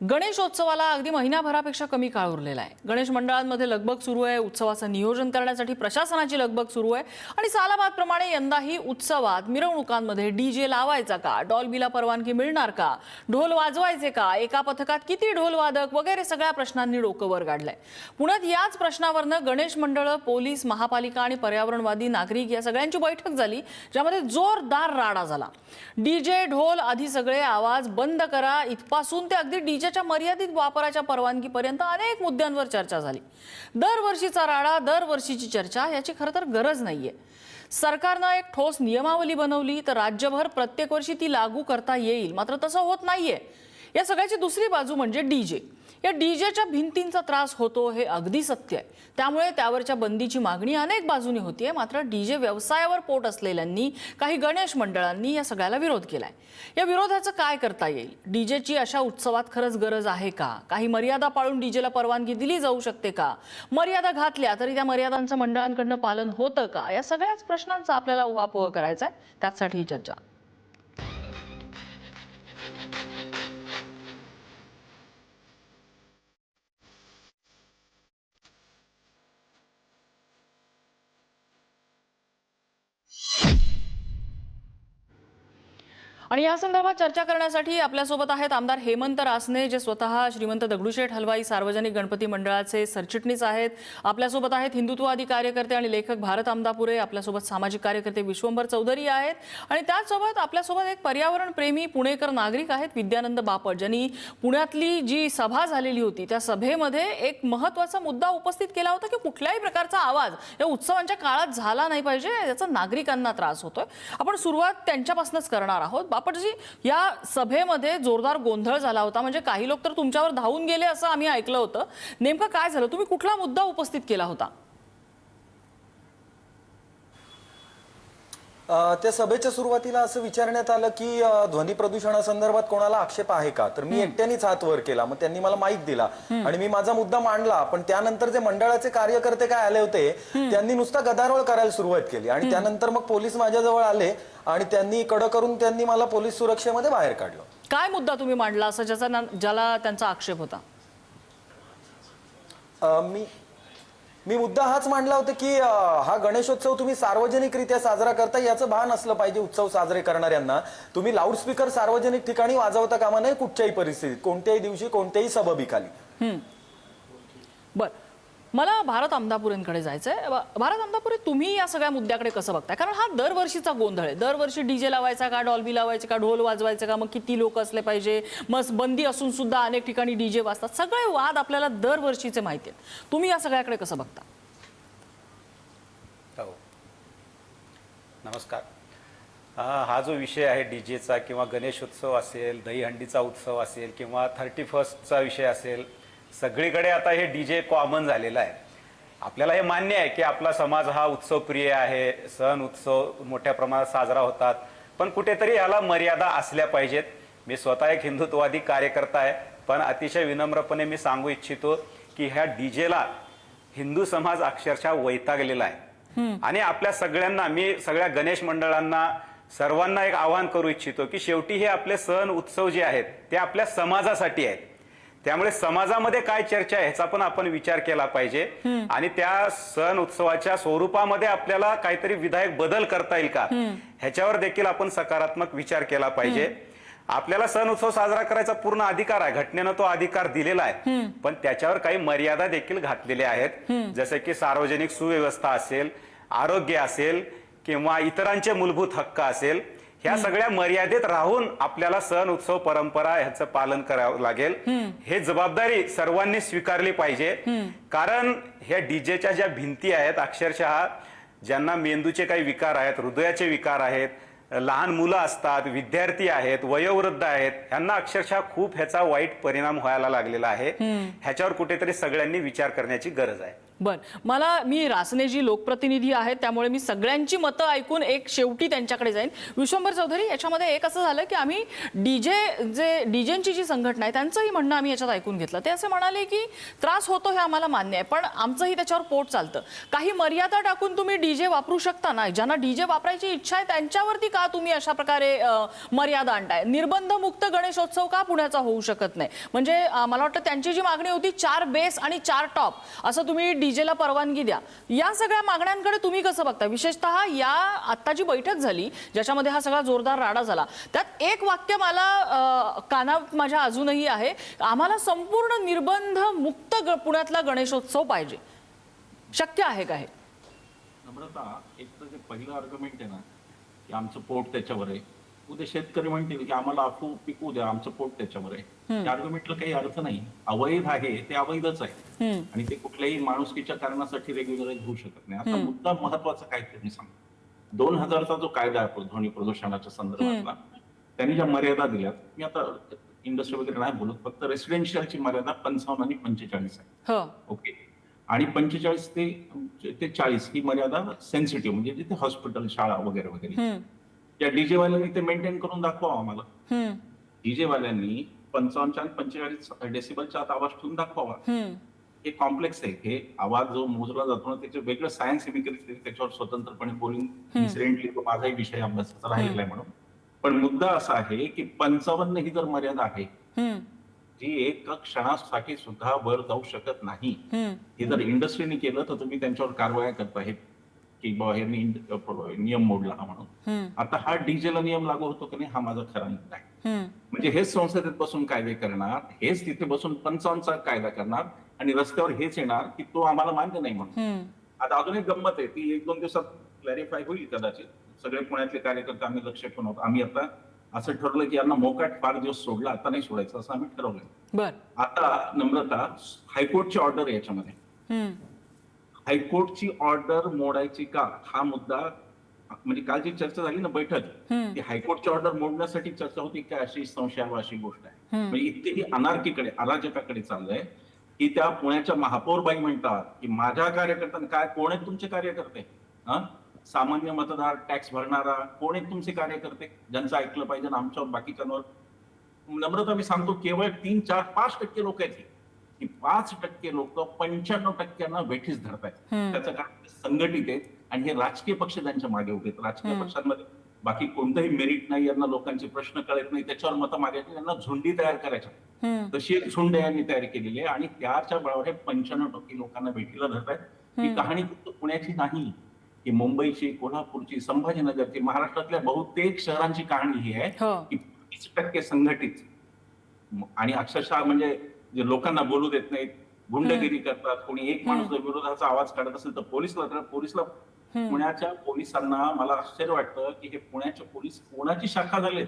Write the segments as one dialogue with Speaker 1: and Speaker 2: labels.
Speaker 1: गणेशोत्सवाला अगदी महिनाभरापेक्षा कमी काळ उरलेला आहे। गणेश मंडळांमध्ये लगबग सुरू आहे। उत्सवाचं नियोजन करण्यासाठी प्रशासनाची लगबग सुरू आहे आणि सालाबादप्रमाणे यंदाही उत्सवात मिरवणुकांमध्ये डीजे लावायचा का, डॉल्बीला परवानगी मिळणार का, ढोल वाजवायचे का, एका पथकात किती ढोल वादक वगैरे सगळ्या प्रश्नांनी डोकं वर काढलंय। पुण्यात याच प्रश्नावरनं गणेश मंडळ, पोलीस, महापालिका आणि पर्यावरणवादी नागरिक या सगळ्यांची बैठक झाली, ज्यामध्ये जोरदार राडा झाला। डीजे, ढोल आदी सगळे आवाज बंद करा इथपासून ते अगदी डीजेच्या मर्यादित वापराच्या परवानगीपर्यंत अनेक मुद्द्यांवर चर्चा झाली। दरवर्षीचा राडा, दरवर्षीची चर्चा याची खरं तर गरज नाहीये। सरकारनं एक ठोस नियमावली बनवली तर राज्यभर प्रत्येक वर्षी ती लागू करता येईल, मात्र तसं होत नाहीये। या सगळ्याची दुसरी बाजू म्हणजे डीजे। या डीजेच्या भिंतींचा त्रास होतो हे अगदी सत्य आहे। त्यामुळे त्यावरच्या बंदीची मागणी अनेक बाजूनी होतीये, मात्र डीजे व्यवसायावर पोट असलेल्यांनी, काही गणेश मंडळांनी या सगळ्याला विरोध केलाय। या विरोधाचं काय करता येईल? डीजेची अशा उत्सवात खरंच गरज आहे का? काही मर्यादा पाळून डीजेला परवानगी दिली जाऊ शकते का? मर्यादा घातल्या तरी त्या मर्यादांचं मंडळांकडनं पालन होतं का? या सगळ्याच प्रश्नांचा आपल्याला उहापोह करायचा आहे। त्यासाठी ही चर्चा। आणि या संदर्भात चर्चा करण्यासाठी आपल्यासोबत आहेत आमदार हेमंत रासने, जे स्वतः श्रीमंत दगडूशेठ हलवाई सार्वजनिक गणपती मंडळाचे सरचिटणीस आहेत। आपल्यासोबत आहेत हिंदुत्ववादी कार्यकर्ते आणि लेखक भारत आमदापुरे, आपल्यासोबत सामाजिक कार्यकर्ते विश्वंभर चौधरी आहेत आणि त्याचसोबत आपल्यासोबत एक पर्यावरण प्रेमी पुणेकर नागरिक आहेत, विद्यानंद बापट, ज्यांनी पुण्यातली जी सभा झालेली होती त्या सभेमध्ये एक महत्त्वाचा मुद्दा उपस्थित केला होता की कुठल्याही प्रकारचा आवाज या उत्सवांच्या काळात झाला नाही पाहिजे, याचा नागरिकांना त्रास होतोय। आपण सुरुवात त्यांच्यापासूनच करणार आहोत। बापटजी, या सभेमध्ये जोरदार गोंधळ झाला होता, म्हणजे काही लोक तर तुमच्यावर धावून गेले असं आम्ही ऐकलं होतं। नेमकं काय झालं? तुम्ही कुठला मुद्दा उपस्थित केला होता?
Speaker 2: त्या सभेच्या सुरुवातीला असं विचारण्यात आलं की ध्वनी प्रदूषणासंदर्भात कोणाला आक्षेप आहे का, तर मी एकट्यानेच हात वर केला। मग त्यांनी मला माईक दिला आणि मी माझा मुद्दा मांडला, पण त्यानंतर जे मंडळाचे कार्यकर्ते काय आले होते त्यांनी नुसता गदारोळ करायला सुरुवात केली आणि त्यानंतर मग पोलीस माझ्याजवळ आले आणि त्यांनी कडक करून त्यांनी मला पोलीस सुरक्षेमध्ये बाहेर काढलं।
Speaker 1: काय मुद्दा तुम्ही मांडला असं ज्याला त्यांचा आक्षेप होता?
Speaker 2: मी मुद्दा हाच मांडला होता की हा गणेशोत्सव तुम्ही सार्वजनिकरित्या साजरा करता याचं भान असलं पाहिजे। उत्सव साजरे करणाऱ्यांना तुम्ही लाऊडस्पीकर सार्वजनिक ठिकाणी वाजवता कामा नये, कुठच्याही परिस्थितीत, कोणत्याही दिवशी, कोणत्याही सबबीखाली।
Speaker 1: बर, मला भारत आमदापुरेंकडे जायचंय। भारत आमदापुरे, तुम्ही या सगळ्या मुद्द्याकडे कसं बघताय? कारण हा दरवर्षीचा गोंधळ आहे। दरवर्षी डीजे लावायचा का, डॉल्बी लावायचे का, ढोल वाजवायचे का, मग किती लोक असले पाहिजे, मग बंदी असून सुद्धा अनेक ठिकाणी डीजे वाजतात। सगळे वाद आपल्याला दरवर्षीचे माहिती आहेत। तुम्ही या सगळ्याकडे कसं बघता?
Speaker 3: हो, नमस्कार। हा जो विषय आहे डीजेचा किंवा गणेशोत्सव असेल, दहीहंडीचा उत्सव असेल किंवा 31st विषय असेल, सगळीकडे आता हे डीजे कॉमन झालेला आहे। आपल्याला हे मान्य आहे की आपला समाज हा उत्सवप्रिय आहे, सण उत्सव मोठ्या प्रमाणात साजरा होतात, पण कुठेतरी याला मर्यादा असल्या पाहिजेत। मी स्वतः एक हिंदुत्ववादी कार्यकर्ता आहे, पण अतिशय विनम्रपणे मी सांगू इच्छितो की ह्या डीजेला हिंदू समाज अक्षरशः वैतागलेला आहे आणि आपल्या सगळ्यांना, मी सगळ्या गणेश मंडळांना, सर्वांना एक आवाहन करू इच्छितो की शेवटी हे आपले सण उत्सव जे आहेत ते आपल्या समाजासाठी आहेत। त्यामुळे समाजामध्ये काय चर्चा आहे ह्याचा पण आपण विचार केला पाहिजे आणि त्या सण उत्सवाच्या स्वरूपामध्ये आपल्याला काहीतरी विधायक बदल करता येईल का ह्याच्यावर देखील आपण सकारात्मक विचार केला पाहिजे। आपल्याला सण उत्सव साजरा करायचा पूर्ण अधिकार आहे, घटनेनं तो अधिकार दिलेला आहे, पण त्याच्यावर काही मर्यादा देखील घातलेल्या आहेत, जसे की सार्वजनिक सुव्यवस्था असेल, आरोग्य असेल किंवा इतरांचे मूलभूत हक्क असेल, ह्या सगळ्या मर्यादेत राहून आपल्याला सण उत्सव परंपरा ह्याचं पालन करावं लागेल। हे जबाबदारी सर्वांनी स्वीकारली पाहिजे, कारण ह्या डीजेच्या ज्या भिंती आहेत, अक्षरशः ज्यांना मेंदूचे काही विकार आहेत, हृदयाचे विकार आहेत, लहान मुलं असतात, विद्यार्थी आहेत, वयोवृद्ध आहेत, यांना अक्षरशः खूप ह्याचा वाईट परिणाम व्हायला लागलेला आहे। ह्याच्यावर कुठेतरी सगळ्यांनी विचार करण्याची गरज आहे।
Speaker 1: बर, मी रासनेजी लोकप्रतिनिधी आहेत, त्यामुळे मी सगळ्यांची मतं ऐकून एक शेवटी त्यांच्याकडे जाईन. विश्वंभर चौधरी, याच्यामध्ये एक असं झालं की आम्ही डीजेंची जी संघटना आहे त्यांचंही म्हणणं आम्ही याच्यात ऐकून घेतलं. ते असे म्हणाले की त्रास होतो हे आम्हाला मान्य आहे, पण आमचंही त्याच्यावर पोट चालतं. काही मर्यादा टाकून तुम्ही डीजे वापरू शकता ना. ज्यांना डीजे वापरायची इच्छा आहे त्यांच्यावरती का तुम्ही अशा प्रकारे मर्यादा आणताय? निर्बंध मुक्त गणेशोत्सव का पुण्याचा होऊ शकत नाही? म्हणजे मला वाटतं त्यांची जी मागणी होती 4 बेस आणि 4 टॉप असं तुम्ही डीजेला परवानगी द्या, या सगळ्या मागण्यांकडे तुम्ही कसं बघता? विशेषतः या आता जी बैठक झाली ज्याच्यामध्ये हा सगळा जोरदार राडा झाला, त्यात एक वाक्य मला कानात माझ्या अजूनही आहे, आम्हाला संपूर्ण निर्बंध मुक्त पुण्यातला गणेशोत्सव पाहिजे. शक्य आहे का हे?
Speaker 4: नम्रता, एक तर जे पहिलं आर्ग्युमेंट आहे ना की आमचं पोट त्याच्यावर आहे, उद्या शेतकरी म्हणतील की आम्हाला अफू पिकू द्या, आमचं पोट त्याच्यावर आहे. त्या आर्ग्युमेंटला काही अर्थ नाही. अवैध आहे ते अवैधच आहे आणि ते कुठल्याही माणुसकीच्या कारणासाठी रेग्युलराईज होऊ शकत नाही. आता मुद्दा महत्वाचा काय ते मी सांगतो. 2000चा जो कायदा आहे ध्वनी प्रदूषणाच्या संदर्भातला, त्यांनी ज्या मर्यादा दिल्यात, मी आता इंडस्ट्री वगैरे नाही बोलत, फक्त रेसिडेन्शियलची मर्यादा 55 आणि 45 आहे. ओके. आणि 45 ते 40 ही मर्यादा सेन्सिटिव्ह, म्हणजे जिथे हॉस्पिटल, शाळा वगैरे वगैरे, या डीजे वाल्यांनी ते मेंटेन करून दाखवा आम्हाला. डीजे वाल्यांनी 55 आणि 45 डेसिबलच्या आत आवाज ठेवून दाखवावा. हे कॉम्प्लेक्स आहे. हे आवाज जो मोजला जातो ना, त्याचे वेगळं सायन्स त्याच्यावर स्वतंत्रपणे बोलून इन्सिडेंटली तो माझाही विषय अभ्यासाचा राहिलेला आहे म्हणून. पण मुद्दा असा आहे की 55 ही जर मर्यादा आहे जी एक क्षणासाठी सुद्धा वर जाऊ शकत नाही, हे जर इंडस्ट्रीने केलं तर तुम्ही त्यांच्यावर कारवाया करता हे की बाबा हे नियम मोडला हा म्हणून. आता हा डीजेला नियम लागू होतो की नाही, हा माझा खरा मुद्दा आहे. म्हणजे हेच संसदेत बसून कायदे करणार, हेच तिथे बसून 55चा कायदा करणार आणि रस्त्यावर हेच येणार की तो आम्हाला मान्य नाही म्हणून. आता अजून एक गंमत आहे, ती 1-2 दिवसात क्लॅरिफाय होईल कदाचित. सगळे पुण्यातले कार्यकर्ते आम्ही लक्ष ठेवून आहोत. आम्ही आता असं ठरवलं की यांना मोकाट फार दिवस सोडला, आता नाही सोडायचं असं आम्ही ठरवलंय. आता नम्रता, हायकोर्टची ऑर्डर आहे याच्यामध्ये. हायकोर्टची ऑर्डर मोडायची का हा मुद्दा, म्हणजे काल जी चर्चा झाली ना बैठक, ती हायकोर्टची ऑर्डर मोडण्यासाठी चर्चा होती काय अशी संशयावशी गोष्ट आहे. म्हणजे इतकी अनार्कीकडे, अराजकाकडे चाललंय की त्या पुण्याच्या महापौरबाई म्हणतात की माझ्या कार्यकर्त्यांना काय, कोण आहेत तुमचे कार्यकर्ते? सामान्य मतदार, टॅक्स भरणारा, कोण आहेत तुमचे कार्यकर्ते ज्यांचं ऐकलं पाहिजे ना आमच्यावर बाकीच्यांवर? नम्रता, मी सांगतो, केवळ 3, 4, 5% लोक आहेत की 5% लोक 95% वेठीस धरतायत. त्याचं कारण संघटित आहेत आणि हे राजकीय पक्ष त्यांच्या मागे उभे आहेत. राजकीय पक्षांमध्ये बाकी कोणतंही मेरिट नाही, यांना लोकांचे प्रश्न कळत नाही, त्याच्यावर मतं मागायची, यांना झुंडी तयार करायच्या. तशी एक झुंड यांनी तयार केलेली आहे आणि त्याच्या बळावर 95% लोकांना भेटीला धरतायत. ही कहाणी फक्त पुण्याची नाही, की मुंबईची, कोल्हापूरची, संभाजीनगरची, महाराष्ट्रातल्या बहुतेक शहरांची कहाणी ही आहे की 20% संघटित आणि अक्षरशः म्हणजे जे लोकांना बोलू देत नाहीत, गुंडगिरी करतात. कोणी एक माणूस जर विरोधाचा आवाज काढत असेल तर पोलिसला पुण्याच्या पोलिसांना, मला आश्चर्य वाटतं की हे पुण्याचे पोलीस कोणाची शाखा झालेत.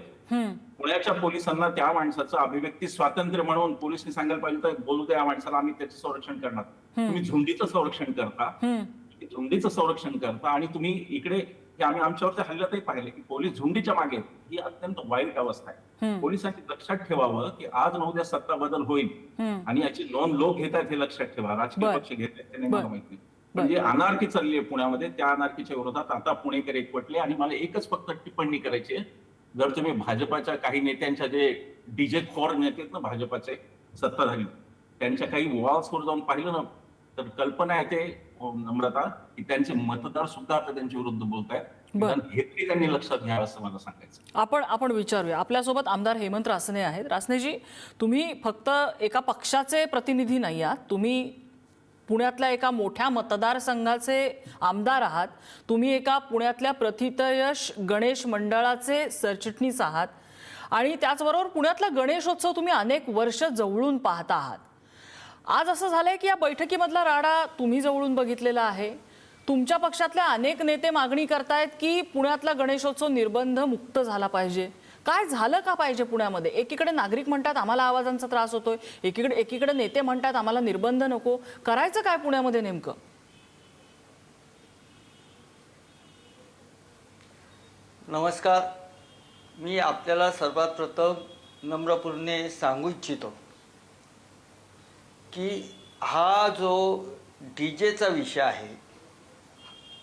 Speaker 4: पुण्याच्या पोलिसांना त्या माणसाचं अभिव्यक्ती स्वातंत्र्य म्हणून पोलिसांनी सांगायला पाहिजे तर बोलू द्या माणसाला, आम्ही त्याचं संरक्षण करणार. तुम्ही झुंडीचं संरक्षण करता, झुंडीचं संरक्षण करता आणि तुम्ही इकडे आम्ही आमच्यावरच्या हल्ल्यातही पाहिले की पोलीस झुंडीच्या मागे, ही अत्यंत वाईट अवस्था आहे. पोलिसांनी लक्षात ठेवावं की आज न उद्या सत्ता बदल होईल आणि याची नोंद लोक घेत आहेत, हे लक्षात ठेवा. राजकीय पक्ष घेत आहेत ते नाही मला माहित नाही. म्हणजे अनार्की चालली आहे पुण्यामध्ये, त्या अनार्कीच्या विरोधात आता पुणेकर एकवटले. आणि मला एकच फक्त टिप्पणी करायची आहे, जर तुम्ही भाजपाच्या काही नेत्यांच्या, जे डीजे खोर नेते आहेत ना भाजपाचे सत्ताधारी, त्यांच्या काही वॉल्सवर जाऊन पाहिलं ना, तर कल्पना येते नम्रता की त्यांचे मतदार सुद्धा आता त्यांच्या विरुद्ध बोलत आहेत. हे त्यांनी लक्षात घ्यावं असं मला सांगायचं.
Speaker 1: आपण विचारूया. आपल्यासोबत आमदार हेमंत रासने आहेत. रासनेजी, तुम्ही फक्त एका पक्षाचे प्रतिनिधी नाही आहात, तुम्ही पुण्यातल्या एका मोठ्या मतदारसंघाचे आमदार आहात, तुम्ही एका पुण्यातल्या प्रथितयश गणेश मंडळाचे सरचिटणीस आहात आणि त्याचबरोबर पुण्यातला गणेशोत्सव तुम्ही अनेक वर्ष जवळून पाहता आहात. आज असं झालंय की या बैठकीमधला राडा तुम्ही जवळून बघितलेला आहे. तुमच्या पक्षातल्या अनेक नेते मागणी करतायत की पुण्यातला गणेशोत्सव निर्बंध मुक्त झाला पाहिजे. काय झालं का पाहिजे पुण्यामध्ये? एकीकडे नागरिक म्हणतात आम्हाला आवाजांचा त्रास होतोय, एकीकडे नेते म्हणतात आम्हाला निर्बंध नको. करायचं काय पुण्यामध्ये नेमकं?
Speaker 5: नमस्कार. मी आपल्याला सर्वात प्रथम नम्रपूर्णे सांगू इच्छितो की हा जो डीजेचा विषय आहे.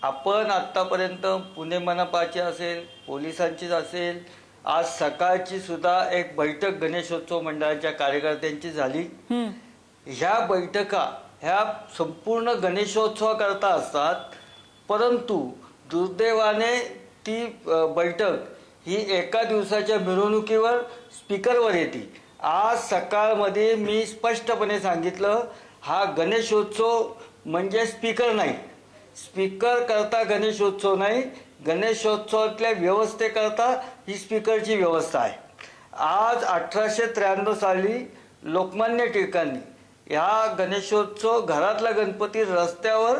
Speaker 5: आपण आत्तापर्यंत पुणे मनपाची असेल, पोलिसांचीच असेल, आज सकाळची सुद्धा एक बैठक गणेशोत्सव मंडळाच्या कार्यकर्त्यांची झाली. ह्या बैठका ह्या संपूर्ण गणेशोत्सवाकरता असतात, परंतु दुर्दैवाने ती बैठक ही एका दिवसाच्या मिरवणुकीवर स्पीकरवर येते. आज सकाळमध्ये मी स्पष्टपणे सांगितलं, हा गणेशोत्सव म्हणजे स्पीकर नाही, स्पीकर करता गणेशोत्सव नाही, गणेशोत्सवातल्या व्यवस्थेकरता ही स्पीकरची व्यवस्था आहे. आज 1893 साली लोकमान्य टिळकांनी ह्या गणेशोत्सव घरातला गणपती रस्त्यावर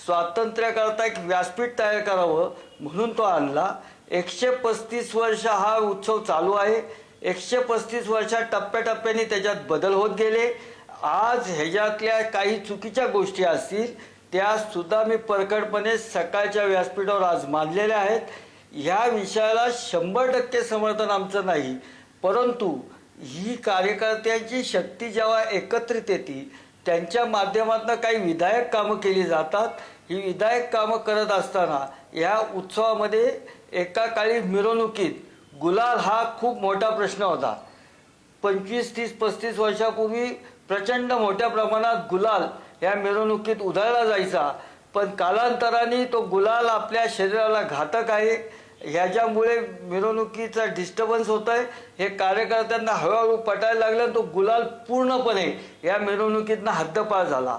Speaker 5: स्वातंत्र्याकरता एक व्यासपीठ तयार करावं म्हणून तो आणला. 135 वर्ष हा उत्सव चालू आहे. 135 वर्षात टप्प्याटप्प्याने त्याच्यात बदल होत गेले. आज ह्याच्यातल्या काही चुकीच्या गोष्टी असतील त्या सुद्धा मी परखडपणे सकाळच्या व्यासपीठावर आज मांडलेल्या आहेत. ह्या विषयाला 100% समर्थन आमचं नाही, परंतु ही कार्यकर्त्यांची शक्ती जेव्हा एकत्रित येते त्यांच्या माध्यमातून काही विधायक कामं केली जातात. ही विधायक कामं करत असताना या उत्सवामध्ये एका काळी मिरवणुकीत गुलाल हा खूप मोठा प्रश्न होता. 25, 30, 35 वर्षापूर्वी प्रचंड मोठ्या प्रमाणात गुलाल या मिरवणुकीत उधळला जायचा, पण कालांतराने तो गुलाल आपल्या शरीराला घातक आहे. ह्याच्यामुळे मिरवणुकीचा डिस्टर्बन्स होत आहे. हे कार्यकर्त्यांना हळूहळू पटायला लागलं. तो गुलाल पूर्णपणे या मिरवणुकीतनं हद्दपार झाला.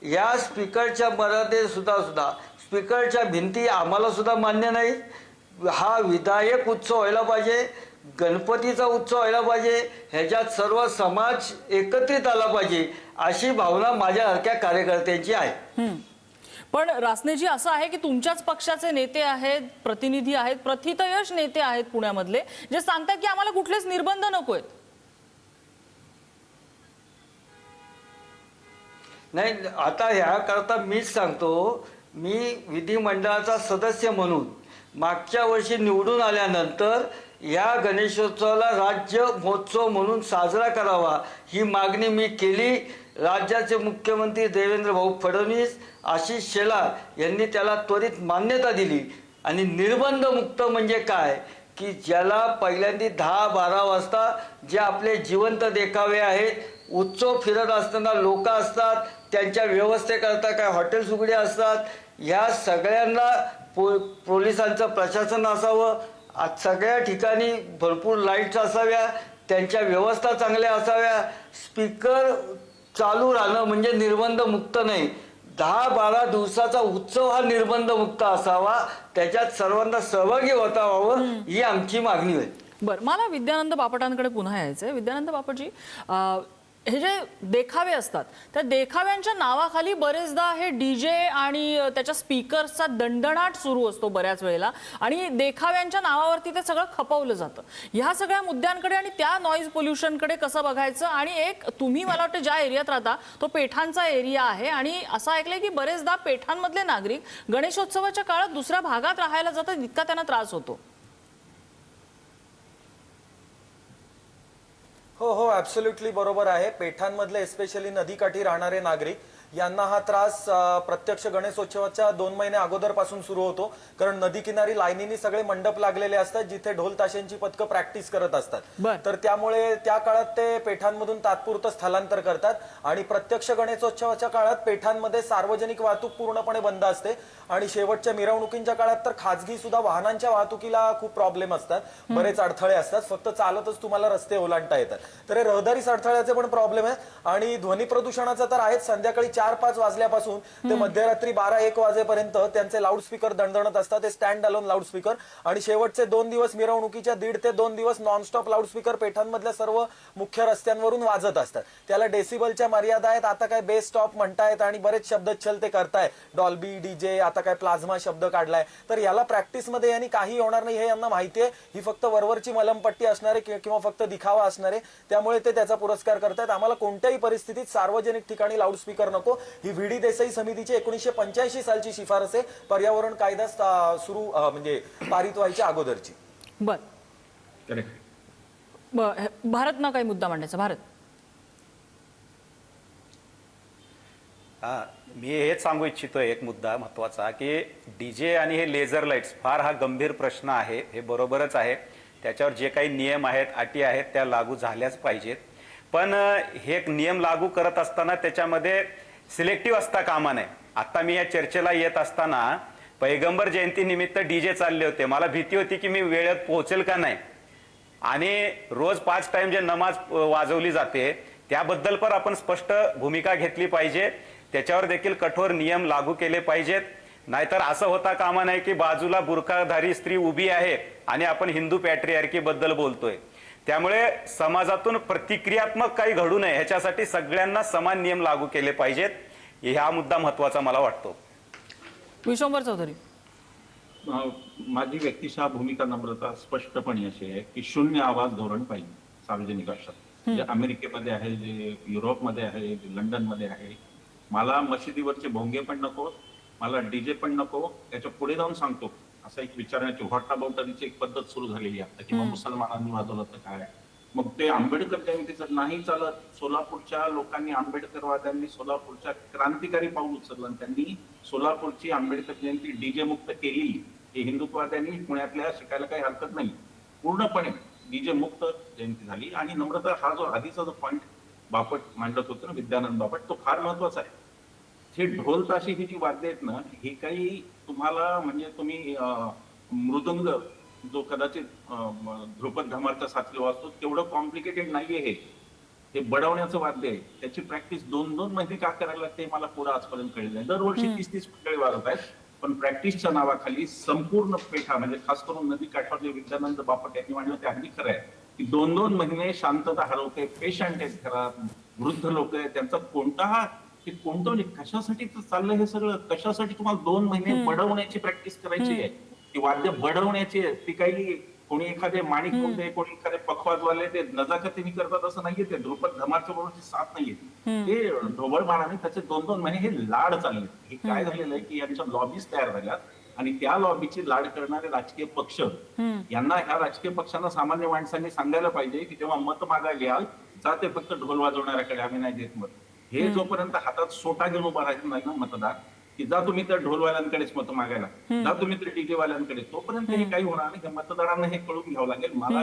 Speaker 5: या स्पीकरच्या मर्यादेत सुद्धा स्पीकरच्या भिंती आम्हाला सुद्धा मान्य नाही. हा विधायक उत्सव व्हायला पाहिजे, गणपतीचा उत्सव व्हायला पाहिजे, ह्याच्यात सर्व समाज एकत्रित आला पाहिजे अशी भावना माझ्यासारख्या कार्यकर्त्यांची आहे.
Speaker 1: पण रासनेजी असं आहे की तुमच्याच पक्षाचे नेते आहेत, प्रतिनिधी आहेत, प्रथितयश नेते आहेत पुण्यामधले, जे सांगतात की आम्हाला कुठलेच निर्बंध नकोयत.
Speaker 5: नाही, आता ह्याकरता मीच सांगतो, मी विधिमंडळाचा सदस्य म्हणून मागच्या वर्षी निवडून आल्यानंतर या गणेशोत्सवाला राज्य महोत्सव म्हणून साजरा करावा ही मागणी मी केली. राज्याचे मुख्यमंत्री देवेंद्र भाऊ फडणवीस, आशिष शेलार यांनी त्याला त्वरित मान्यता दिली. आणि निर्बंध मुक्त म्हणजे काय की ज्याला पहिल्यांदा 10-12 वाजता जे आपले जिवंत देखावे आहेत, उत्सव फिरत असताना लोक असतात, त्यांच्या व्यवस्थेकरता काय हॉटेल्स उघडे असतात, ह्या सगळ्यांना पोलिसांचं प्रशासन असावं, सगळ्या ठिकाणी भरपूर लाईट्स असाव्या, त्यांच्या व्यवस्था चांगल्या असाव्या. स्पीकर चालू राहणं म्हणजे निर्बंध मुक्त नाही. 10-12 दिवसाचा उत्सव हा निर्बंध मुक्त असावा, त्याच्यात सर्वांना सहभागी होता व्हावं ही आमची मागणी होईल.
Speaker 1: बरं, मला विद्यानंद बापटांकडे पुन्हा यायचंय. विद्यानंद बापटजी, हे जे देखावे असतात त्या देखाव्यांच्या नावाखाली बरेचदा हे डीजे आणि त्याच्या स्पीकर्सचा दणदणाट सुरू असतो बऱ्याच वेळेला, आणि देखाव्यांच्या नावावरती ते सगळं खपवलं जातं. ह्या सगळ्या मुद्द्यांकडे आणि त्या नॉईज पोल्युशनकडे कसं बघायचं? आणि एक, तुम्ही मला वाटतं ज्या एरियात राहता तो पेठांचा एरिया आहे, आणि असं ऐकलंय की बरेचदा पेठांमधले नागरिक गणेशोत्सवाच्या काळात दुसऱ्या भागात राहायला जातात, इतका त्यांना त्रास होतो.
Speaker 2: हो, ॲब्सोल्युटली बरोबर आहे. पेठांमधले एस्पेशली नदीकाठी राहणारे नागरिक यांना हा त्रास प्रत्यक्ष गणेशोत्सवाच्या 2 महिने अगोदरपासून सुरू होतो. कारण नदी किनारी लाईनीनी सगळे मंडप लागलेले असतात जिथे ढोल ताशांची पथकं प्रॅक्टिस करत असतात. तर त्यामुळे त्या काळात ते पेठांमधून तात्पुरतं स्थलांतर करतात. आणि प्रत्यक्ष गणेशोत्सवाच्या काळात पेठांमध्ये सार्वजनिक वाहतूक पूर्णपणे बंद असते. आणि शेवटच्या मिरवणुकींच्या काळात तर खाजगी सुद्धा वाहनांच्या वाहतुकीला खूप प्रॉब्लेम असतात, बरेच अडथळे असतात. फक्त चालतच तुम्हाला रस्ते ओलांडता येतात. तर हे रहदारी अडथळ्याचे पण प्रॉब्लेम आहे. आणि ध्वनी प्रदूषणाचा तर आहेच. संध्याकाळी 4-5 वाजल्यापासून ते मध्यरात्री 12-1 वाजेपर्यंत त्यांचे लाऊडस्पीकर दणदणत असतात, ते स्टँड अलोन लाऊडस्पीकर. आणि शेवटचे 2 दिवस मिरवणुकीच्या 1.5 ते 2 दिवस नॉनस्टॉप लाऊडस्पीकर पेठांमधल्या सर्व मुख्य रस्त्यांवरून वाजत असतात. त्याला डेसिबलच्या मर्यादा आहेत. आता काय बेस स्टॉप म्हणतायत आणि बरेच शब्दच्छल ते करताय, डॉल्बी, डीजे, आता काय प्लाझ्मा शब्द काढलाय. तर याला प्रॅक्टिसमध्ये यांनी काही होणार नाही हे यांना माहितीये. ही फक्त वरवरची मलमपट्टी असणारे किंवा फक्त दिखावा असणारे, त्यामुळे ते त्याचा पुरस्कार करतायत. आम्हाला कोणत्याही परिस्थितीत सार्वजनिक ठिकाणी लाऊडस्पीकर नको. ही व्ही डी देसाई समितीची 1985 सालची शिफारस आहे, पर्यावरण कायदा सुरू म्हणजे पारित व्हायच्या अगोदरची.
Speaker 1: बरं, भारत ना काही मुद्दा मांडायचा? भारत,
Speaker 3: मी हेच सांगू इच्छितो एक मुद्दा महत्त्वाचा की डीजे आणि हे लेझर लाईट्स फार हा गंभीर प्रश्न आहे. हे बरोबरच आहे, त्याच्यावर जे काही नियम आहेत, अटी आहेत त्या लागू झाल्याच पाहिजेत. पण हे नियम लागू करत असताना त्याच्यामध्ये सिलेक्टिव्ह असता कामा नये. आता मी या चर्चेला येत असताना पैगंबर जयंती निमित्त डीजे चालले होते. मला भीती होती की मी वेळेत पोहोचेल का नाही, आणि रोज 5 टाइम जे नमाज वाजवली जाते त्याबद्दल पण आपण स्पष्ट भूमिका घेतली पाहिजे. त्याच्यावर देखील कठोर नियम लागू केले पाहिजेत. नाहीतर असं होता कामा नाही की बाजूला बुरखाधारी स्त्री उभी आहे आणि आपण हिंदू पॅट्रियार्की बद्दल बोलतोय. त्यामुळे समाजातून प्रतिक्रियात्मक काही घडू नये ह्याच्यासाठी सगळ्यांना समान नियम लागू केले पाहिजेत. हा मुद्दा महत्त्वाचा मला वाटतो.
Speaker 1: विश्वंभर चौधरी.
Speaker 4: माझी व्यक्तिशः भूमिका नम्रता स्पष्टपणे अशी आहे की शून्य आवाज धोरण पाहिजे सार्वजनिक राष्ट्रात. जे अमेरिकेमध्ये आहे, जे युरोपमध्ये आहे, जे लंडनमध्ये आहे. मला मशिदीवरचे भोंगे पण नको, मला डीजे पण नको. त्याच्या पुढे जाऊन सांगतो असा एक विचारण्याची व्हॉट अबाउटरीची एक पद्धत सुरू झालेली आहे, किंवा मुसलमानांनी वाजवलं तर काय. मग ते आंबेडकर जयंतीचं नाही चालत. सोलापूरच्या लोकांनी, आंबेडकरवाद्यांनी सोलापूरच्या क्रांतिकारी पाऊल उचललं आणि त्यांनी सोलापूरची आंबेडकर जयंती डीजे मुक्त केली. हे हिंदुत्ववाद्यांनी पुण्यातल्या शिकायला काही हरकत नाही. पूर्णपणे डीजे मुक्त जयंती झाली. आणि नम्रता, हा जो आधीचा जो पॉईंट बापट मांडत होतो ना, विद्यानंद बापट, तो फार महत्वाचा आहे. हे ढोल ताशी ही जी वाद्य आहेत ना, हे काही तुम्हाला म्हणजे तुम्ही मृदंग जो कदाचित ध्रुपद धमारचा साथीला वाजतो तेवढं कॉम्प्लिकेटेड नाहीये. हे बडवण्याचं वाद्य आहे. त्याची प्रॅक्टिस 2-2 महिने का करायला लागते मला पुढे आजपर्यंत कळलं नाही. दरवर्षी 30-30 मंडळी वाजत आहेत, पण प्रॅक्टिसच्या नावाखाली संपूर्ण पेठा, म्हणजे खास करून नदी काठावरले विद्यानंद बापट यांनी मांडलं ते अगदी खरं आहे की 2-2 महिने शांतता हरवते. पेशंट आहेत घरात, वृद्ध लोक आहेत, त्यांचा कोणतं म्हणजे कशासाठी चाललंय हे सगळं? कशासाठी तुम्हाला 2 महिने बडवण्याची प्रॅक्टिस करायची आहे? ती वाद्य बडवण्याची आहे. ती काही कोणी एखादे माणिक मुंडे, कोणी एखादे पखवाजवाले ते नजाकतीने करतात असं नाहीये. ते ध्रुपद धमारच्या बरोबरची साथ नाहीये. ते ढोबळ मानाने त्याचे 2-2 महिने हे लाड चालले. हे काय झालेलं आहे की यांच्या लॉबीज तयार झाल्यात आणि त्या लॉबीची लाड करणारे राजकीय पक्ष, यांना ह्या राजकीय पक्षांना सामान्य माणसांनी सांगायला पाहिजे की जेव्हा मत मागायला याल जा ते फक्त ढोल वाजवणाऱ्याकडे, आम्ही नाही देत मत. हे जोपर्यंत हातात सोटा घेऊन उभा राहायचं नाही ना मतदार, की जा तुम्ही तर ढोलवाल्यांकडेच मत मागायला, जा तुम्ही तर डीजे वाल्यांकडे, तोपर्यंत हे काही होणार नाही. मतदारांना हे कळून घ्यावं लागेल. मला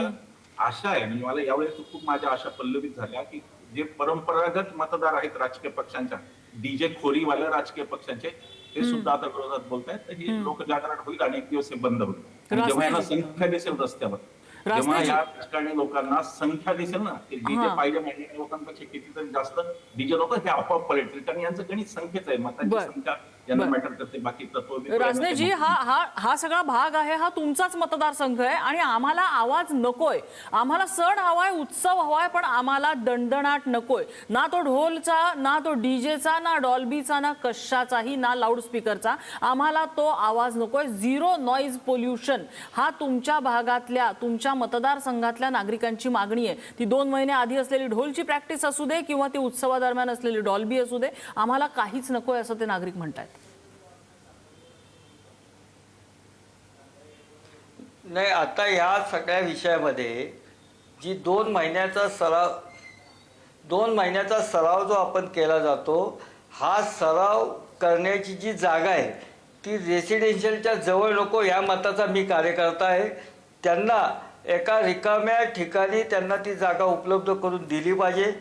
Speaker 4: आशा आहे, म्हणजे मला यावेळेस खूप माझ्या आशा पल्लवित झाल्या की जे परंपरागत मतदार आहेत राजकीय पक्षांच्या, डीजे खोरीवाले राजकीय पक्षांचे, ते सुद्धा आता विरोधात बोलतायत. तर ही लोकजागरण होईल आणि एक दिवस हे बंद होईल. जेव्हा यांना संख्या दिसेल रस्त्यावर, जेव्हा या राजकारणी लोकांना संख्या दिसेल ना, ते डीजे पाहिजे म्हणणाऱ्या लोकांपेक्षा कितीतरी जास्त डीजे लोक हे आपोआप पळतील. कारण यांचं गणित संख्येच आहे, मतांची संख्या यांना मॅटर करते, बाकी तत्व.
Speaker 1: राजनेजी, हा सगळा भाग आहे, हा तुमचाच मतदारसंघ आहे आणि आम्हाला आवाज नकोय. आम्हाला सण हवाय, उत्सव हवाय, पण आम्हाला दणदणाट नकोय. ना तो ढोलचा, ना तो डीजेचा, ना डॉल्बीचा, ना कशाचाही, ना लाऊडस्पीकरचा. आम्हाला तो आवाज नकोय. 0 नॉईज पोल्युशन हा तुमच्या भागातल्या, तुमच्या मतदारसंघातल्या नागरिकांची मागणी आहे. ती 2 महिने आधी असलेली ढोलची प्रॅक्टिस असू दे किंवा ती उत्सवादरम्यान असलेली डॉल्बी असू दे, आम्हाला काहीच नकोय असं ते नागरिक म्हणतात.
Speaker 5: नाही, आता या सगळ्या विषयामध्ये जी 2 महिन्याचा सराव जो आपण केला जातो, हा सराव करण्याची जी जागा आहे ती रेसिडेन्शियलच्या जवळ नको. या मताचा मी कार्यकर्ता आहे. त्यांना एका रिकाम्या ठिकाणी त्यांना ती जागा उपलब्ध करून दिली पाहिजे.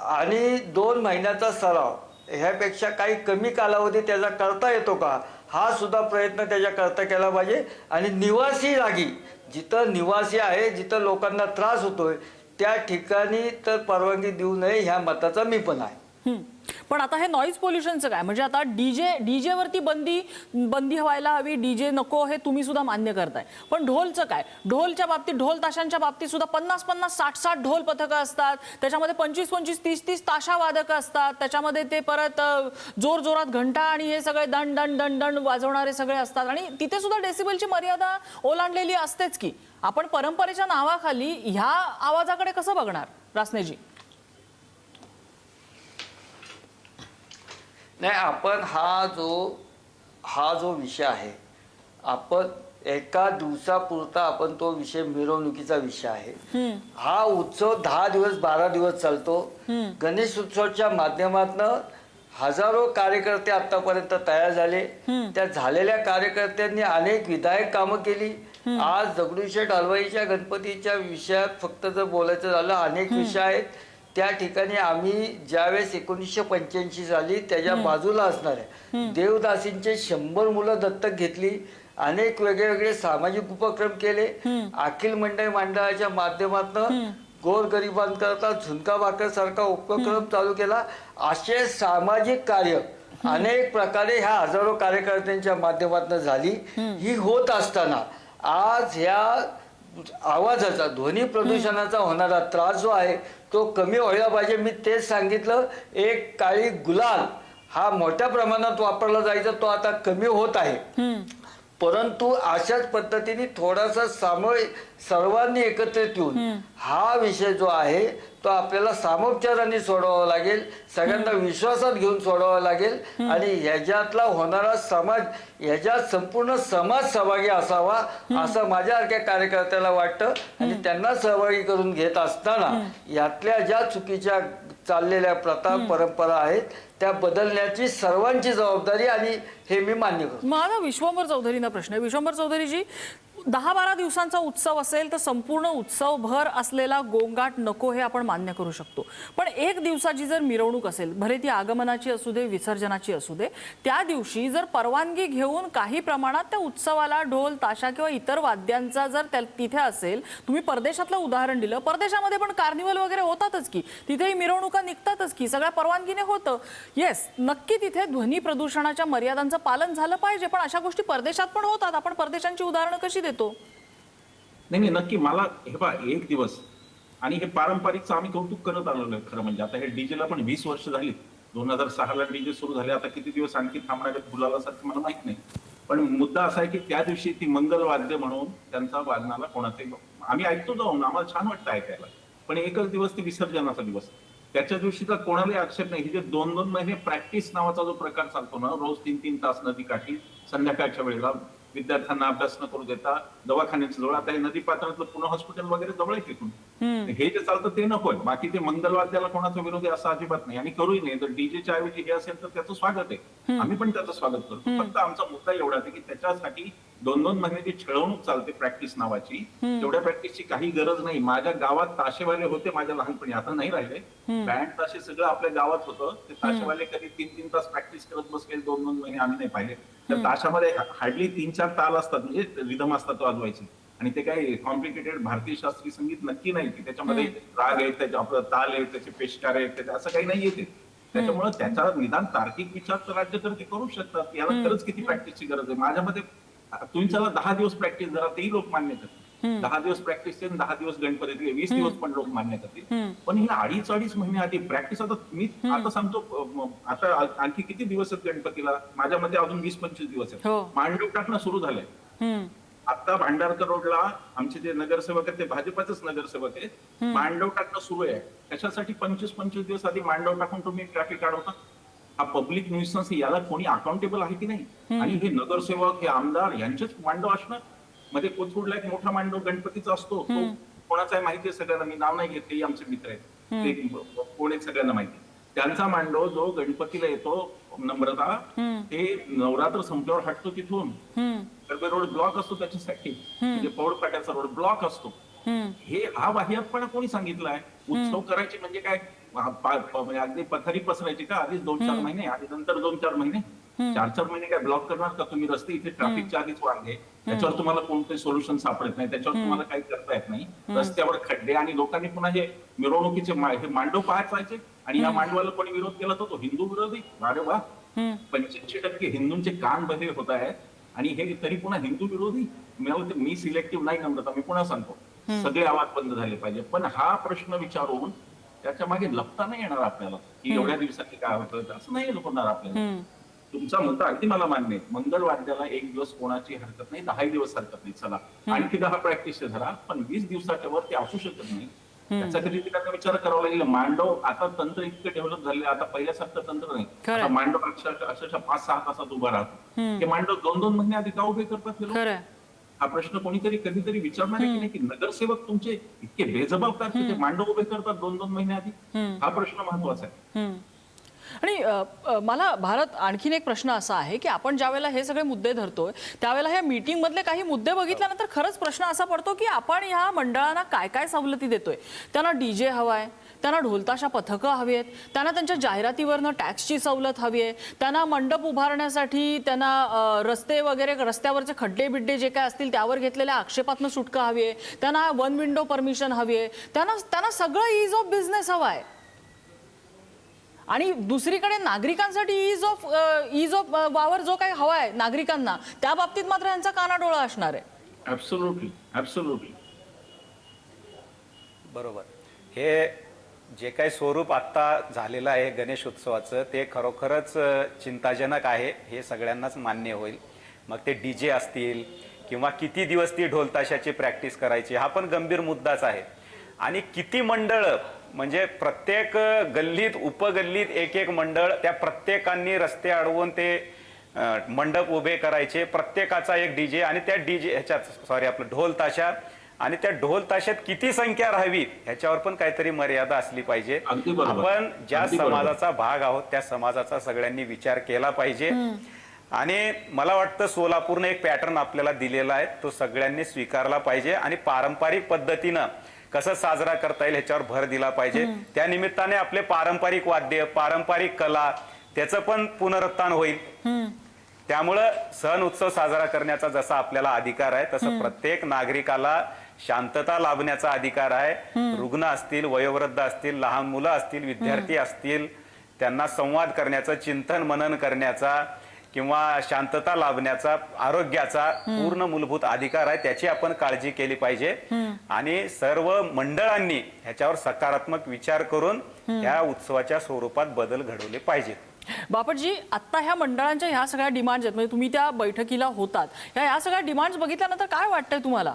Speaker 5: आणि 2 महिन्याचा सराव ह्यापेक्षा काही कमी कालावधी त्याचा करता येतो का, हा सुद्धा प्रयत्न त्याच्याकरता केला पाहिजे. आणि निवासी जागी, जिथं निवासी आहे, जिथं लोकांना त्रास होतोय त्या ठिकाणी तर परवानगी देऊ नये, ह्या मताचा मी पण आहे.
Speaker 1: पण आता हे नॉईज पोल्युशनचं काय? म्हणजे आता डीजेवरती बंदी व्हायला हवी, डीजे नको हे तुम्ही सुद्धा मान्य करताय. पण ढोलचं काय? ढोलच्या बाबतीत, ढोल ताशांच्या बाबतीत सुद्धा 50-50, 60-60 ढोल पथकं असतात. त्याच्यामध्ये 25-25, 30-30 ताशा वादक असतात. त्याच्यामध्ये ते परत जोर जोरात घंटा आणि हे सगळे दंड दंड दंड दंड वाजवणारे सगळे असतात. आणि तिथे सुद्धा डेसिबलची मर्यादा ओलांडलेली असतेच की. आपण परंपरेच्या नावाखाली ह्या आवाजाकडे कसं बघणार रासनेजी?
Speaker 5: नाही, आपण हा जो विषय आहे, आपण एका दिवसापुरता आपण तो विषय, मिरवणुकीचा विषय आहे. हा उत्सव 10 दिवस 12 दिवस चालतो. गणेश उत्सवाच्या माध्यमातून हजारो कार्यकर्ते आतापर्यंत तयार झाले. त्या झालेल्या कार्यकर्त्यांनी अनेक विधायक कामं केली. आज दगडूशेठ हलवाईच्या गणपतीच्या विषयात फक्त जर बोलायचं झालं, अनेक विषय आहेत. त्या ठिकाणी आम्ही ज्यावेळेस 1985 साली त्याच्या बाजूला असणाऱ्या देवदासींचे 100 मुलं दत्तक घेतली. अनेक वेगळे सामाजिक उपक्रम केले. अखिल मंडळ मंडळाच्या माध्यमातून गोरगरिबांकरता झुणका भाकर सारखा उपक्रम चालू केला. असे सामाजिक कार्य अनेक प्रकारे ह्या हजारो कार्यकर्त्यांच्या माध्यमातून झाली. ही होत असताना आज ह्या आवाजाचा, ध्वनी प्रदूषणाचा होणारा त्रास जो आहे तो कमी व्हायला पाहिजे. मी तेच सांगितलं, एक काळी गुलाल हा मोठ्या प्रमाणात वापरला जायचा, तो आता कमी होत आहे. परंतु अशाच पद्धतीने थोडासा सर्वांनी एकत्रित येऊन हा विषय जो आहे तो आपल्याला सामोपचाराने सोडवावा लागेल. सगळ्यांना विश्वासात घेऊन सोडवावा लागेल. आणि ह्याच्यातला होणारा समाज, ह्याच्यात संपूर्ण समाज सहभागी असावा असं माझ्यासारख्या कार्यकर्त्याला वाटतं. आणि त्यांना सहभागी करून घेत असताना यातल्या ज्या चुकीच्या चाललेल्या प्रथा परंपरा आहेत त्या बदलण्याची सर्वांची जबाबदारी, आणि हे मी मान्य करतो.
Speaker 1: माझा विश्वंभर चौधरींना प्रश्न आहे. विश्वंभर चौधरीजी, 10-12 दिवसांचा उत्सव असेल तर संपूर्ण उत्सवभर असलेला गोंगाट नको हे आपण मान्य करू शकतो. पण एक दिवसाची जर मिरवणूक असेल, भले ती आगमनाची असू दे, विसर्जनाची असू दे, त्या दिवशी जर परवानगी घेऊन काही प्रमाणात त्या उत्सवाला ढोल ताशा किंवा इतर वाद्यांचा जर तिथे असेल, तुम्ही परदेशातलं उदाहरण दिलं, परदेशामध्ये पण कार्निवल वगैरे होतातच की, तिथेही मिरवणुका निघतातच की, सगळ्या परवानगीने होतं. येस, नक्की तिथे ध्वनी प्रदूषणाच्या मर्यादांचं पालन झालं पाहिजे. पण अशा गोष्टी परदेशात पण होतात. आपण परदेशांची उदाहरणं कशी देतो?
Speaker 4: नाही, नक्की. मला हे बा, एक दिवस आणि हे पारंपरिकचं आम्ही कौतुक करत आलेलो आहे. खरं म्हणजे आता हे डीजेला पण 20 वर्ष झाली. 2006 डीजे सुरू झाले. आता किती दिवस आणखी थांबणार आहेत गुलालासारखं मला माहित नाही. पण मुद्दा असा आहे की त्या दिवशी ती मंगलवाद्य म्हणून त्यांचा वाजनाला कोणाचे आम्ही ऐकतो जाऊन, आम्हाला छान वाटतं ऐकायला. पण एकच दिवस ती विसर्जनाचा दिवस, त्याच्या दिवशीचा कोणालाही आक्षेप नाही. हे जे 2-2 महिने प्रॅक्टिस नावाचा जो प्रकार चालतो ना, रोज 3-3 तास नदी काठी संध्याकाळच्या वेळेला विद्यार्थ्यांना अभ्यास न करू देता दवाखान्याच्या जवळ, आता हे नदी पात्रातलं पुणे हॉस्पिटल वगैरे जवळ आहे तिथून, हे जे चालतं ते नकोय. बाकी ते मंगलवाद्याला कोणाचा विरोध आहे असं अजिबात नाही, आणि करूही नाही. तर डीजेच्या ऐवजी हे असेल तर त्याचं स्वागत आहे, आम्ही पण त्याचं स्वागत करतो. फक्त आमचा मुद्दा एवढा आहे की त्याच्यासाठी 2-2 महिने जी छळवणूक चालते प्रॅक्टिस नावाची, तेवढ्या प्रॅक्टिसची काही गरज नाही. माझ्या गावात ताशेवाले होते माझ्या लहानपणी, आता नाही राहिले. बँड ताशे सगळं आपल्या गावात होतं. ते ताशेवाले कधी 3-3 तास प्रॅक्टिस करत बसले 2-2 महिने आम्ही नाही पाहिले. तर ताशामध्ये हार्डली 3-4 ताल असतात, म्हणजे रिदम असतात वाजवायची. आणि ते काही कॉम्प्लिकेटेड भारतीय शास्त्रीय संगीत नक्की नाही की त्याच्यामध्ये राग आहेत, त्याचे आपलं ताल आहेत, त्याचे पेशकार आहेत, त्याचे असं काही नाहीये. त्याच्यामुळे त्याचा निदान तार्किक विचार तर राज्यकर्ते करू शकतात. याला खरंच किती प्रॅक्टिसची गरज आहे. माझ्यामध्ये तुम्ही चला 10 दिवस प्रॅक्टिस जरा, तेही लोक मान्य करतील. 10 दिवस प्रॅक्टिस 10 दिवस गणपती, 20 दिवस पण लोक मान्य करतील. पण ही 2.5 महिने आधी प्रॅक्टिस, आता मी आता सांगतो, आता आणखी किती दिवस आहेत गणपतीला? माझ्या मध्ये अजून 20-25 दिवस आहेत. मांडव टाकणं सुरू झालंय. आता भांडारकर रोडला आमचे जे नगरसेवक आहेत ते भाजपाचेच नगरसेवक आहेत. मांडव टाकणं सुरू आहे. कशासाठी 25-25 दिवस आधी मांडव टाकून तुम्ही ट्रॅफिक अडवता? हा पब्लिक न्यूसन्स, याला कोणी अकाउंटेबल आहे की नाही? आणि हे नगरसेवक, हे आमदार यांचेच मांडव असणार. मध्ये कोथरूडला एक मोठा मांडव गणपतीचा असतो, तो कोणाचा आहे माहिती आहे सगळ्यांना, मी नाव नाही घेत, ते आमचे मित्र आहेत, ते कोण आहेत सगळ्यांना माहिती. त्यांचा मांडव जो गणपतीला येतो, नम्रता, ते नवरात्र संपल्यावर हटतो तिथून. कर्वे रोड ब्लॉक असतो त्याच्यासाठी, म्हणजे पौड फाट्याचा रोड ब्लॉक असतो. हा वाह्यातपणा कोणी सांगितलाय? उत्सव करायचे म्हणजे काय, अगदी पथारी पसरायची का आधीच 2-4 महिने आधी, नंतर 2-4 महिने, 4-4 महिने काय ब्लॉक करणार का तुम्ही रस्ते? इथे ट्रॅफिकच्या आधीच वांगे, त्याच्यावर तुम्हाला कोणते सोल्युशन सापडत नाही, त्याच्यावर तुम्हाला काही करता येत नाही. रस्त्यावर खड्डे, आणि लोकांनी पुन्हा हे मिरवणुकीचे हे मांडव पाहायचे जायचे, आणि या मांडवाला कोणी विरोध केला तर तो हिंदू विरोधी. अरे वा, 85% हिंदूंचे कान बधिर होत आहेत, आणि हे तरी पुन्हा हिंदू विरोधी. मी सिलेक्टिव्ह नाही नम्रता, मी पुन्हा सांगतो, सगळे आवाज बंद झाले पाहिजे. पण हा प्रश्न विचारून त्याच्या मागे लपता नाही येणार आपल्याला की एवढ्या दिवसाची काय होतं, असं नाही होणार आपल्याला. तुमचा मुद्दा अगदी मला मान्य आहे. मंगलवाद्याला 1 दिवस कोणाची हरकत नाही, 10 दिवस हरकत नाही. चला आणखी 10 प्रॅक्टिस धरा, पण 20 दिवसाच्या वर ते असू शकत नाही. त्याचा कधी त्यांना विचार करावा लागेल. मांडव आता तंत्र इतकं डेव्हलप झाले, आता पहिल्यासारखं तंत्र नाही. आता मांडव अक्षरशः 5-6 तासात उभा राहतो. हे मांडव 2-2 महिने आधी का उभे करतात? हा प्रश्न कोणीतरी कधीतरी विचारणार आहे की नाही, की नगरसेवक तुमचे इतके बेजबाबदार की ते मांडव उभे करतात 2-2 महिने आधी? हा प्रश्न महत्वाचा आहे.
Speaker 1: आणि मला भारत आणखीन एक प्रश्न असा आहे की आपण ज्या वेळेला हे सगळे मुद्दे धरतोय त्यावेळेला ह्या मीटिंग मधले काही मुद्दे बघितल्यानंतर खरंच प्रश्न असा पडतो की आपण ह्या मंडळांना काय काय सवलती देतोय. त्यांना डीजे हवाय, त्यांना ढोलताशा पथकं हवी आहेत, त्यांना त्यांच्या जाहिरातीवरनं टॅक्सची सवलत हवी आहे, त्यांना मंडप उभारण्यासाठी त्यांना रस्ते वगैरे रस्त्यावरचे खड्डे बिड्डे जे काय असतील त्यावर घेतलेल्या आक्षेपातनं सुटका हवी आहे, त्यांना वन विंडो परमिशन हवी आहे, त्यांना सगळं ईज ऑफ बिझनेस हवा आहे. आणि दुसरीकडे नागरिकांसाठी ईज ऑफ वावर जो काही हवा आहे नागरिकांना त्या बाबतीत मात्र यांचा कानाडोळा असणार आहे.
Speaker 4: ऍब्सोल्युटली
Speaker 3: बरोबर. हे जे काही स्वरूप आत्ता झालेलं आहे गणेशोत्सवाचं ते खरोखरच चिंताजनक आहे, हे सगळ्यांनाच मान्य होईल. मग ते डीजे असतील किंवा किती दिवस ती ढोलताशाची प्रॅक्टिस करायची हा पण गंभीर मुद्दाच आहे. आणि किती मंडळं, म्हणजे प्रत्येक गल्लीत उपगल्लीत एक मंडळ, त्या प्रत्येकांनी रस्ते अडवून ते मंडप उभे करायचे, प्रत्येकाचा एक डीजे आणि त्या आपलं ढोल ताशा, आणि त्या ढोल ताशात किती संख्या राहावी ह्याच्यावर पण काहीतरी मर्यादा असली पाहिजे. आपण ज्या समाजाचा भाग आहोत त्या समाजाचा सगळ्यांनी विचार केला पाहिजे. आणि मला वाटतं सोलापूरने एक पॅटर्न आपल्याला दिलेला आहे, तो सगळ्यांनी स्वीकारला पाहिजे आणि पारंपरिक पद्धतीनं कसं साजरा करता येईल ह्याच्यावर भर दिला पाहिजे. त्या निमित्ताने आपले पारंपरिक वाद्य, पारंपरिक कला त्याचं पण पुनरुत्थान होईल. त्यामुळं सण उत्सव साजरा करण्याचा जसा आपल्याला अधिकार आहे तसं प्रत्येक नागरिकाला शांतता लाभण्याचा अधिकार आहे. रुग्ण असतील, वयोवृद्ध असतील, लहान मुलं असतील, विद्यार्थी असतील, त्यांना संवाद करण्याचा, चिंतन मनन करण्याचा किंवा शांतता लाभण्याचा, आरोग्याचा पूर्ण मूलभूत अधिकार आहे. त्याची आपण काळजी केली पाहिजे आणि सर्व मंडळांनी ह्याच्यावर सकारात्मक विचार करून ह्या उत्सवाच्या स्वरूपात बदल घडवले पाहिजेत.
Speaker 1: बापटजी, आता ह्या मंडळांच्या ह्या सगळ्या डिमांड्स आहेत, म्हणजे तुम्ही त्या बैठकीला होतात, ह्या सगळ्या डिमांड्स बघितल्यानंतर काय वाटतंय तुम्हाला?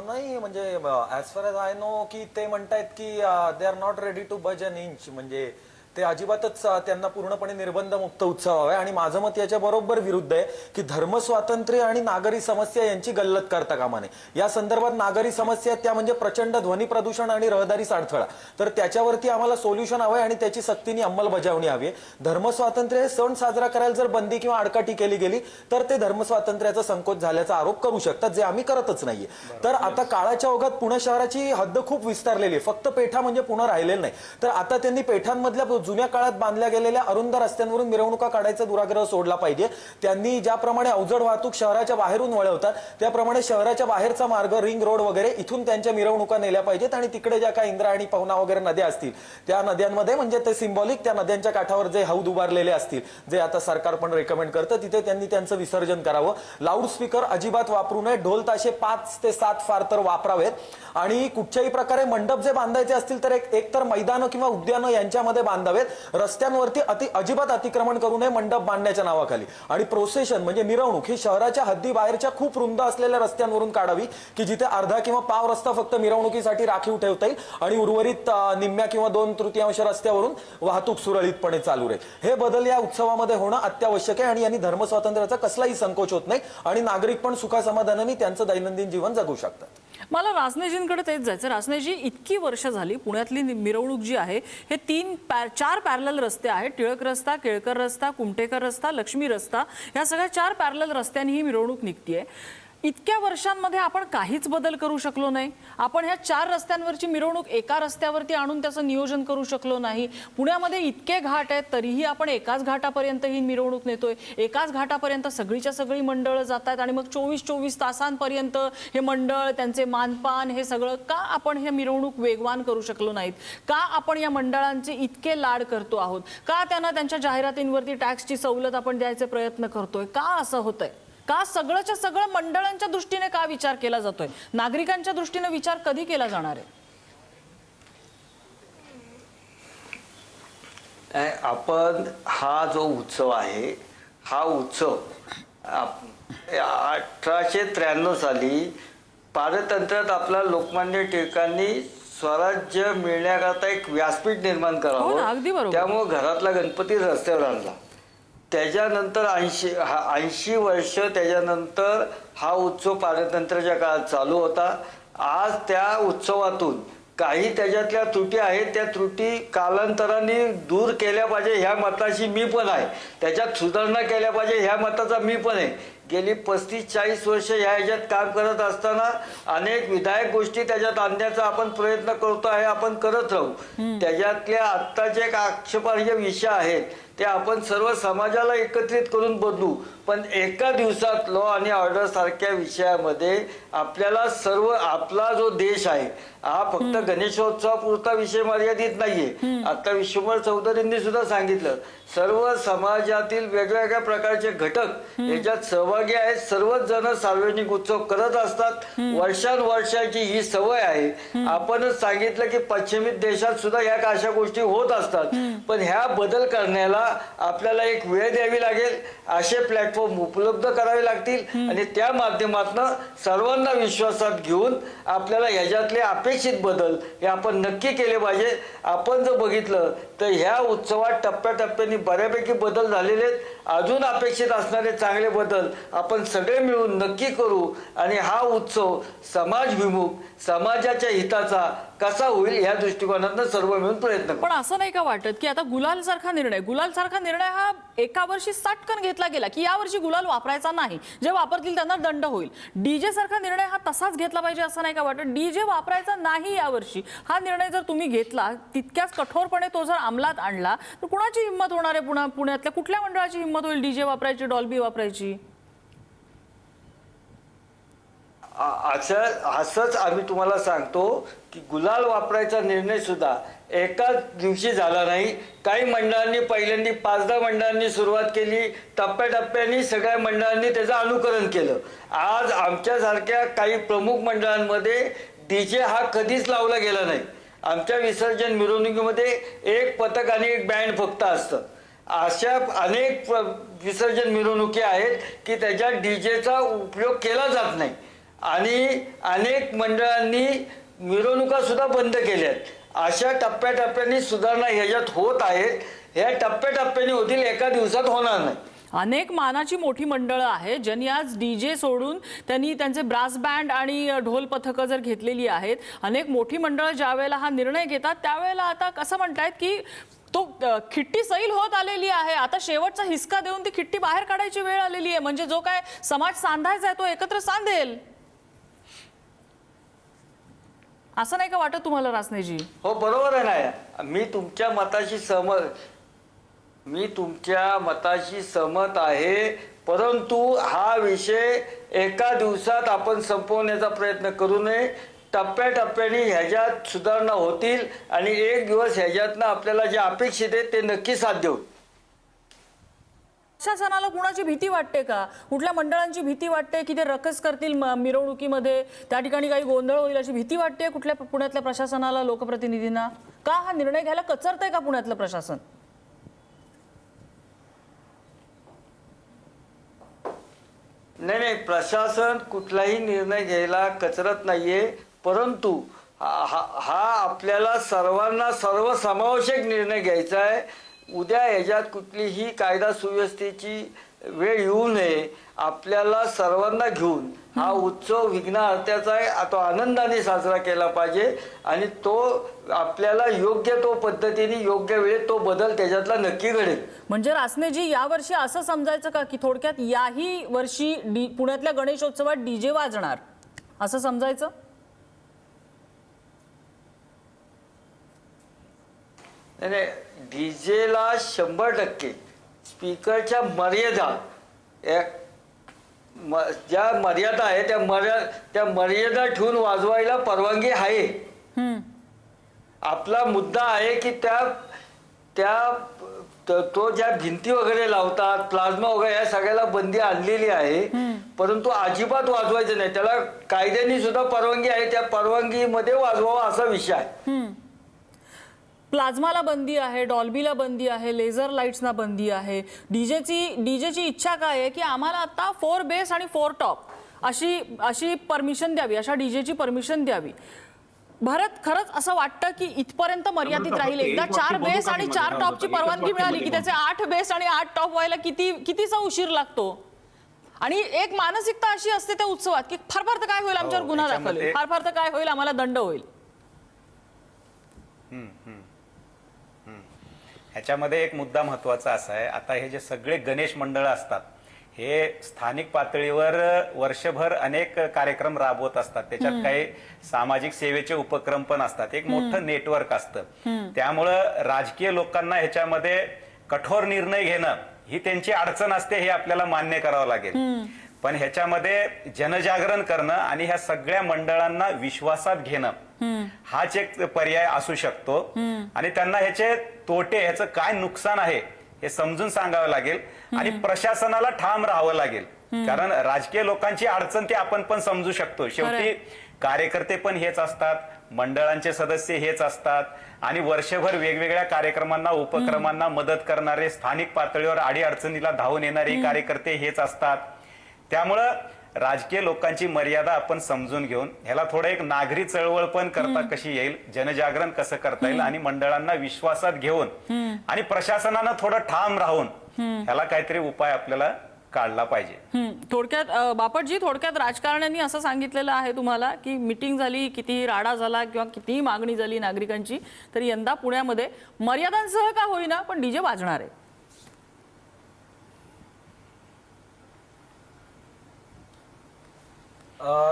Speaker 2: नाही म्हणजे as far as I know की ते म्हणतायत की they are not ready to budge an inch, म्हणजे ते अजिबातच त्यांना पूर्णपणे निर्बंध मुक्त उत्सव आहे. आणि माझं मत याच्या बरोबर विरुद्ध आहे की धर्म स्वातंत्र्य आणि नागरी समस्या यांची गल्लत करता कामा नये. या संदर्भात नागरी समस्या त्या म्हणजे प्रचंड ध्वनी प्रदूषण आणि रहदारी साडथळा, तर त्याच्यावरती आम्हाला सोल्युशन हवं आणि त्याची सक्तीने अंमलबजावणी हवी आहे. धर्म स्वातंत्र्य हे सण साजरा करायला जर बंदी किंवा आडकाठी केली गेली तर ते धर्म स्वातंत्र्याचा संकोच झाल्याचा आरोप करू शकतात, जे आम्ही करतच नाहीये. तर आता काळाच्या ओघात पुणे शहराची हद्द खूप विस्तारलेली आहे, फक्त पेठा म्हणजे पुणे राहिलेलं नाही. तर आता त्यांनी पेठांमधल्या जुन्या काळात बांधल्या गेलेल्या अरुंद रस्त्यांवरून मिरवणुका काढायचा दुराग्रह सोडला पाहिजे. त्यांनी ज्याप्रमाणे अवजड वाहतूक शहराच्या बाहेरून वळवतात त्याप्रमाणे शहराच्या बाहेरचा मार्ग, रिंग रोड वगैरे इथून त्यांच्या मिरवणुका नेल्या पाहिजेत. आणि तिकडे ज्या काही इंद्रायणी, पवना वगैरे नद्या असतील त्या नद्यांमध्ये म्हणजे ते सिंबॉलिक त्या नद्यांच्या काठावर जे हौद उभारलेले असतील, जे आता सरकार पण रेकमेंड करतं, तिथे त्यांनी त्यांचं विसर्जन करावं. लाऊडस्पीकर अजिबात वापरू नये. ढोल ताशे 5 ते 7 फार तर वापरावेत. आणि कुठच्याही प्रकारे मंडप जे बांधायचे असतील तर एक तर मैदानं किंवा उद्यानं यांच्यामध्ये बांधावेत. रस्त्यांवरती अजिबात अतिक्रमण करू नये मंडप बांधण्याच्या नावाखाली. आणि प्रोसेशन म्हणजे मिरवणूक ही शहराच्या हद्दी बाहेरच्या खूप रुंद असलेल्या रस्त्यांवरून काढावी की जिथे अर्धा किंवा पाव रस्ता फक्त मिरवणुकीसाठी राखीव ठेवता येईल आणि उर्वरित निम्म्या किंवा 2/3 रस्त्यावरून वाहतूक सुरळीतपणे चालू राहील. हे बदल या उत्सवामध्ये होणं अत्यावश्यक आहे आणि यांनी धर्म स्वातंत्र्याचा कसलाही संकोच होत नाही आणि नागरिक पण सुखासमाधानाने त्यांचं दैनंदिन जीवन जगू शकतात.
Speaker 1: मला रासनेजींकडे तेच जायचं. रासनेजी, इतकी वर्ष झाली पुण्यातली मिरवणूक जी आहे हे 4 पॅरलल रस्ते आहेत, टिळक रस्ता, केळकर रस्ता, कुमटेकर रस्ता, लक्ष्मी रस्ता, या सगळ्या 4 पॅरलल रस्त्यांनी ही मिरवणूक निघतीये. इतक्या वर्षांमध्ये आपण काहीच बदल करू शकलो नाही. आपण ह्या 4 रस्त्यांवरची मिरवणूक एका रस्त्यावरती आणून त्याचं नियोजन करू शकलो नाही. पुण्यामध्ये इतके घाट आहेत तरीही आपण एकाच घाटापर्यंत ही मिरवणूक नेतोय, एकाच घाटापर्यंत सगळीच्या सगळी मंडळं जात आहेत आणि मग 24 तासांपर्यंत हे मंडळ, त्यांचे मानपान, हे सगळं का आपण हे मिरवणूक वेगवान करू शकलो नाहीत? का आपण या मंडळांचे इतके लाड करतो आहोत? का त्यांना त्यांच्या जाहिरातींवरती टॅक्सची सवलत आपण द्यायचे प्रयत्न करतोय? का असं होतंय? का सगळंच्या सगळं मंडळांच्या दृष्टीने का विचार केला जातोय? नागरिकांच्या दृष्टीने विचार कधी केला जाणार आहे?
Speaker 5: आपण हा जो उत्सव आहे, हा उत्सव 1893 साली पारतंत्र्यात आपला लोकमान्य टिळकांनी स्वराज्य मिळण्याकरता एक व्यासपीठ निर्माण
Speaker 1: हो ना, अगदी
Speaker 5: करावं.
Speaker 1: बरोबर.
Speaker 5: त्यामुळे घरातला गणपती रस्त्यावर आणला. त्याच्यानंतर 80 वर्ष त्याच्यानंतर हा उत्सव पारतंत्र्याच्या काळात चालू होता. आज त्या उत्सवातून काही त्याच्यातल्या त्रुटी आहेत, त्या त्रुटी कालांतराने दूर केल्या पाहिजे ह्या मताशी मी पण आहे. त्याच्यात सुधारणा केल्या पाहिजे ह्या मताचा मी पण आहे. गेली 35-40 वर्ष ह्या ह्याच्यात काम करत असताना अनेक विधायक गोष्टी त्याच्यात आणण्याचा आपण प्रयत्न करतो आहे, आपण करत राहू. त्याच्यातल्या आत्ताचे एक आक्षेपार्ह विषय आहेत ते आपण सर्व समाजाला एकत्रित करून बदलू. पण एका दिवसात लॉ आणि ऑर्डर सारख्या विषयामध्ये आपल्याला सर्व आपला जो देश आहे हा फक्त गणेशोत्सवापुरता विषय मर्यादित नाहीये. आता विश्वंभर चौधरींनी सुद्धा सांगितलं सर्व समाजातील वेगवेगळ्या प्रकारचे घटक याच्यात सहभागी आहेत. सर्वच जण सार्वजनिक उत्सव करत असतात. वर्षानुवर्षाची ही सवय आहे. आपणच सांगितलं की पश्चिमी देशात सुद्धा ह्या अशा गोष्टी होत असतात. पण ह्या बदल करण्याला आपल्याला एक वेळ द्यावी लागेल. असे प्लॅटफॉर्म उपलब्ध करावे लागतील आणि त्या माध्यमातून सर्वांना विश्वासात घेऊन आपल्याला ह्याच्यातले अपेक्षित बदल हे आपण नक्की केले पाहिजे. आपण जर बघितलं तर ह्या उत्सवात टप्प्याटप्प्याने बऱ्यापैकी बदल झालेले आहेत. अजून अपेक्षित असणारे चांगले बदल आपण सगळे मिळून नक्की करू आणि हा उत्सव समाजविमुख समाजाच्या हिताचा कसा होईल या दृष्टिकोनातून सर्व मिळून प्रयत्न करू.
Speaker 1: पण असं नाही का वाटत की आता गुलाल सारखा निर्णय हा एका वर्षी साटकन घेतला गेला की या वर्षी गुलाल वापरायचा नाही, जे वापरतील त्यांना दंड होईल. डीजे सारखा निर्णय हा तसाच घेतला पाहिजे असं नाही का वाटत? डीजे वापरायचा नाही यावर्षी हा निर्णय जर तुम्ही घेतला, तितक्याच कठोरपणे तो जर अंमलात आणला तर कुणाची हिंमत होणार आहे? पुण्यातल्या कुठल्या मंडळाची हिंमत होईल डीजे वापरायची, डॉल्बी वापरायची?
Speaker 5: असंच आम्ही तुम्हाला सांगतो की गुलाल वापरायचा निर्णय सुद्धा एकाच दिवशी झाला नाही. काही मंडळांनी पहिल्यांदा 5-10 मंडळांनी सुरुवात केली. टप्प्याटप्प्याने सगळ्या मंडळांनी त्याचं अनुकरण केलं. आज आमच्यासारख्या काही प्रमुख मंडळांमध्ये डीजे हा कधीच लावला गेला नाही. आमच्या विसर्जन मिरवणुकीमध्ये एक पथक आणि एक बँड फक्त असतं. अशा अनेक विसर्जन मिरवणुकी आहेत की त्याच्यात डीजेचा उपयोग केला जात नाही आणि अनेक मंडळांनी मिरवणुका सुद्धा बंद केल्यात. अशा टप्प्याटप्प्याने सुधारणा ह्याच्यात होत आहेत. ह्या टप्प्याटप्प्याने होतील, एका दिवसात होणार नाही.
Speaker 1: अनेक मानाची मोठी मंडळं आहेत ज्यांनी आज डीजे सोडून त्यांनी त्यांचे ब्रास बँड आणि ढोल पथकं जर घेतलेली आहेत. अनेक मोठी मंडळं ज्या वेळेला हा निर्णय घेतात त्यावेळेला आता कसं म्हणतायत की तो खिट्टी सैल होत आलेली आहे. आता शेवटचा हिसका देऊन ती खिट्टी बाहेर काढायची वेळ आलेली आहे. म्हणजे जो काय समाज सांधायचा आहे तो एकत्र सांधेल, असं नाही का वाटत तुम्हाला रासनेजी?
Speaker 5: हो, बरोबर आहे ना. मी तुमच्या मताशी सहमत आहे. परंतु हा विषय एका दिवसात आपण संपवण्याचा प्रयत्न करू नये. टप्प्याटप्प्याने ह्याच्यात सुधारणा होतील आणि एक दिवस ह्याच्यातनं आपल्याला जे अपेक्षित आहे ते नक्की साध्य होईल.
Speaker 1: प्रशासनाला कुणाची भीती वाटते का? कुठल्या मंडळांची भीती वाटते की ते रकस करतील मिरवणुकीमध्ये, त्या ठिकाणी काही गोंधळ होईल अशी भीती वाटते कुठल्या पुण्यातल्या प्रशासनाला, लोकप्रतिनिधींना? का हा निर्णय घ्यायला कचरतंय का पुण्यातलं प्रशासन?
Speaker 5: नाही, प्रशासन कुठलाही निर्णय घ्यायला कचरत नाहीये. परंतु हा आपल्याला सर्वांना सर्वसमावेशक निर्णय घ्यायचा आहे. उद्या ह्याच्यात कुठलीही कायदा सुव्यवस्थेची वेळ येऊ नये. आपल्याला सर्वांना घेऊन हा उत्सव विघ्नहर्त्याचा आहे, तो आनंदाने साजरा केला पाहिजे आणि तो आपल्याला योग्य तो पद्धतीने योग्य वेळेत तो बदल त्याच्यातला नक्की घडेल.
Speaker 1: म्हणजे रासनेजी यावर्षी असं समजायचं का की थोडक्यात याही वर्षी पुण्यातल्या गणेशोत्सवात डीजे वाजणार असं समजायचं?
Speaker 5: नाही, डीजेला 100% स्पीकरच्या मर्यादा ज्या मर्यादा आहे त्या मर्यादा ठेवून वाजवायला परवानगी आहे. आपला मुद्दा आहे की तो ज्या भिंती वगैरे लावतात, प्लाझ्मा वगैरे या सगळ्याला बंदी आणलेली आहे. परंतु अजिबात वाजवायचं नाही. त्याला कायद्याने सुद्धा परवानगी आहे. त्या परवानगीमध्ये वाजवावा असा विषय आहे.
Speaker 1: प्लाझ्माला बंदी आहे, डॉल्बीला बंदी आहे, लेझर लाईट्सना बंदी आहे. डीजेची इच्छा काय आहे की आम्हाला आता 4 बेस आणि 4 टॉप अशी परमिशन द्यावी, अशा डीजेची परमिशन द्यावी. भारत खरंच असं वाटतं की इथपर्यंत मर्यादित राहील? एकदा 4 बेस आणि 4 टॉपची परवानगी मिळाली की त्याचे 8 बेस आणि 8 टॉप व्हायला कितीचा उशीर लागतो? आणि एक मानसिकता अशी असते त्या उत्सवात की फार फार तर काय होईल, आमच्यावर गुन्हा दाखल होईल, फार फार तर काय होईल, आम्हाला दंड होईल.
Speaker 3: ह्याच्यामध्ये एक मुद्दा महत्वाचा असा आहे, आता हे जे सगळे गणेश मंडळ असतात हे स्थानिक पातळीवर वर्षभर अनेक कार्यक्रम राबवत असतात. त्याच्यात काही सामाजिक सेवेचे उपक्रम पण असतात. एक मोठं नेटवर्क असतं. त्यामुळं राजकीय लोकांना ह्याच्यामध्ये कठोर निर्णय घेणं ही त्यांची अडचण असते, हे आपल्याला मान्य करावं लागेल. पण ह्याच्यामध्ये जनजागरण करणं आणि ह्या सगळ्या मंडळांना विश्वासात घेणं हाच एक पर्याय असू शकतो. आणि त्यांना ह्याचे तोटे, ह्याचं काय नुकसान आहे हे समजून सांगावं लागेल आणि प्रशासनाला ठाम राहावं लागेल. कारण राजकीय लोकांची अडचण ती आपण पण समजू शकतो. शेवटी कार्यकर्ते पण हेच असतात, मंडळांचे सदस्य हेच असतात आणि वर्षभर वेगवेगळ्या कार्यक्रमांना उपक्रमांना मदत करणारे, स्थानिक पातळीवर अडीअडचणीला धावून येणारे कार्यकर्ते हेच असतात. त्यामुळं राजकीय लोकांची मर्यादा आपण समजून घेऊन ह्याला थोडं एक नागरी चळवळ पण करता कशी येईल, जनजागरण कसं करता येईल आणि मंडळांना विश्वासात घेऊन आणि प्रशासनानं थोडं ठाम राहून ह्याला काहीतरी उपाय आपल्याला काढला पाहिजे.
Speaker 1: थोडक्यात बापटजी, थोडक्यात राजकारण्यांनी असं सांगितलेलं आहे तुम्हाला की मीटिंग झाली, कितीही राडा झाला किंवा कितीही मागणी झाली नागरिकांची, तरी यंदा पुण्यामध्ये मर्यादांसह का होईना पण डीजे वाजणार आहे.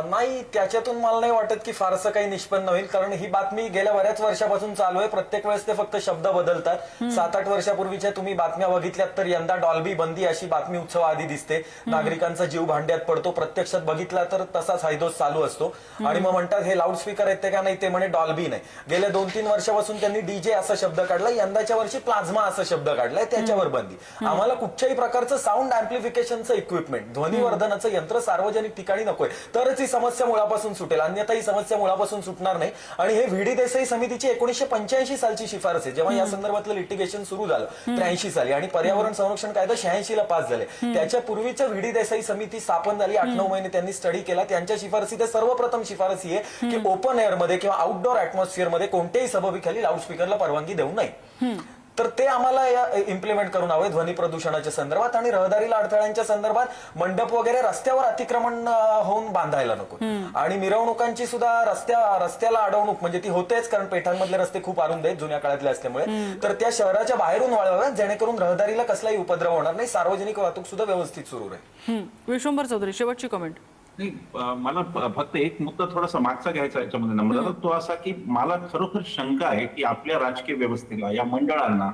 Speaker 2: नाही, त्याच्यातून मला नाही वाटत की फारसं काही निष्पन्न होईल. कारण ही बातमी गेल्या बऱ्याच वर्षापासून चालू आहे. प्रत्येक वेळेस ते फक्त शब्द बदलतात. 7-8 वर्षापूर्वीच्या तुम्ही बातम्या बघितल्यात तर यंदा डॉल्बी बंदी अशी बातमी उत्सवाआधी दिसते. नागरिकांचा जीव भांड्यात पडतो. प्रत्यक्षात बघितला तर तसाच हैदोस चालू असतो. आणि मग म्हणतात हे लाऊडस्पीकर आहेत ते का नाही, ते म्हणे डॉल्बी नाही. गेल्या 2-3 वर्षापासून त्यांनी डीजे असा शब्द काढला. यंदाच्या वर्षी प्लाझ्मा असा शब्द काढलाय, त्याच्यावर बंदी. आम्हाला कुठच्याही प्रकारचं साऊंड अँप्लिफिकेशनचं इक्विपमेंट, ध्वनीवर्धनाचं यंत्र सार्वजनिक ठिकाणी नकोय, तरच ही समस्या मुळापासून सुटेल. अन्यथा ही समस्या मुळापासून सुटणार नाही. आणि हे व्ही डी देसाई समितीची 1985 सालची शिफारस आहे. जेव्हा या संदर्भातलं लिटिगेशन सुरू झालं 83 साली आणि पर्यावरण संरक्षण कायदा 86 ला पास झाले, त्याच्या पूर्वीच्या व्ही डी देसाई समिती स्थापन झाली. 8-9 महिने त्यांनी स्टडी केला. त्यांच्या शिफारसीत सर्वप्रथम शिफारस ही आहे की ओपन एअर मध्ये किंवा आउटडोअर ऍटमॉस्फिअर मध्ये कोणत्याही सभागृहाखाली लाऊडस्पीकरला परवानगी देऊ नये. तर ते आम्हाला इम्प्लिमेंट करून हवे ध्वनी प्रदूषणाच्या संदर्भात. आणि रहदारीला अडथळ्यांच्या संदर्भात मंडप वगैरे रस्त्यावर अतिक्रमण होऊन बांधायला नको. आणि मिरवणुकांची सुद्धा रस्त्याला अडवणूक म्हणजे ती होतेच, कारण पेठांमधले रस्ते खूप अरुंद आहेत जुन्या काळातले असल्यामुळे. तर त्या शहराच्या बाहेरून वळवाव्यात, जेणेकरून रहदारीला कसलाही उपद्रव होणार नाही, सार्वजनिक वाहतूक सुद्धा व्यवस्थित सुरू राहील.
Speaker 1: विश्वंभर चौधरी, शेवटची कमेंट.
Speaker 4: नाही, मला फक्त एक मुद्दा थोडासा मागचा घ्यायचा याच्यामध्ये नम्रता, तो असा की मला खरोखर शंका आहे की आपल्या राजकीय व्यवस्थेला, या मंडळांना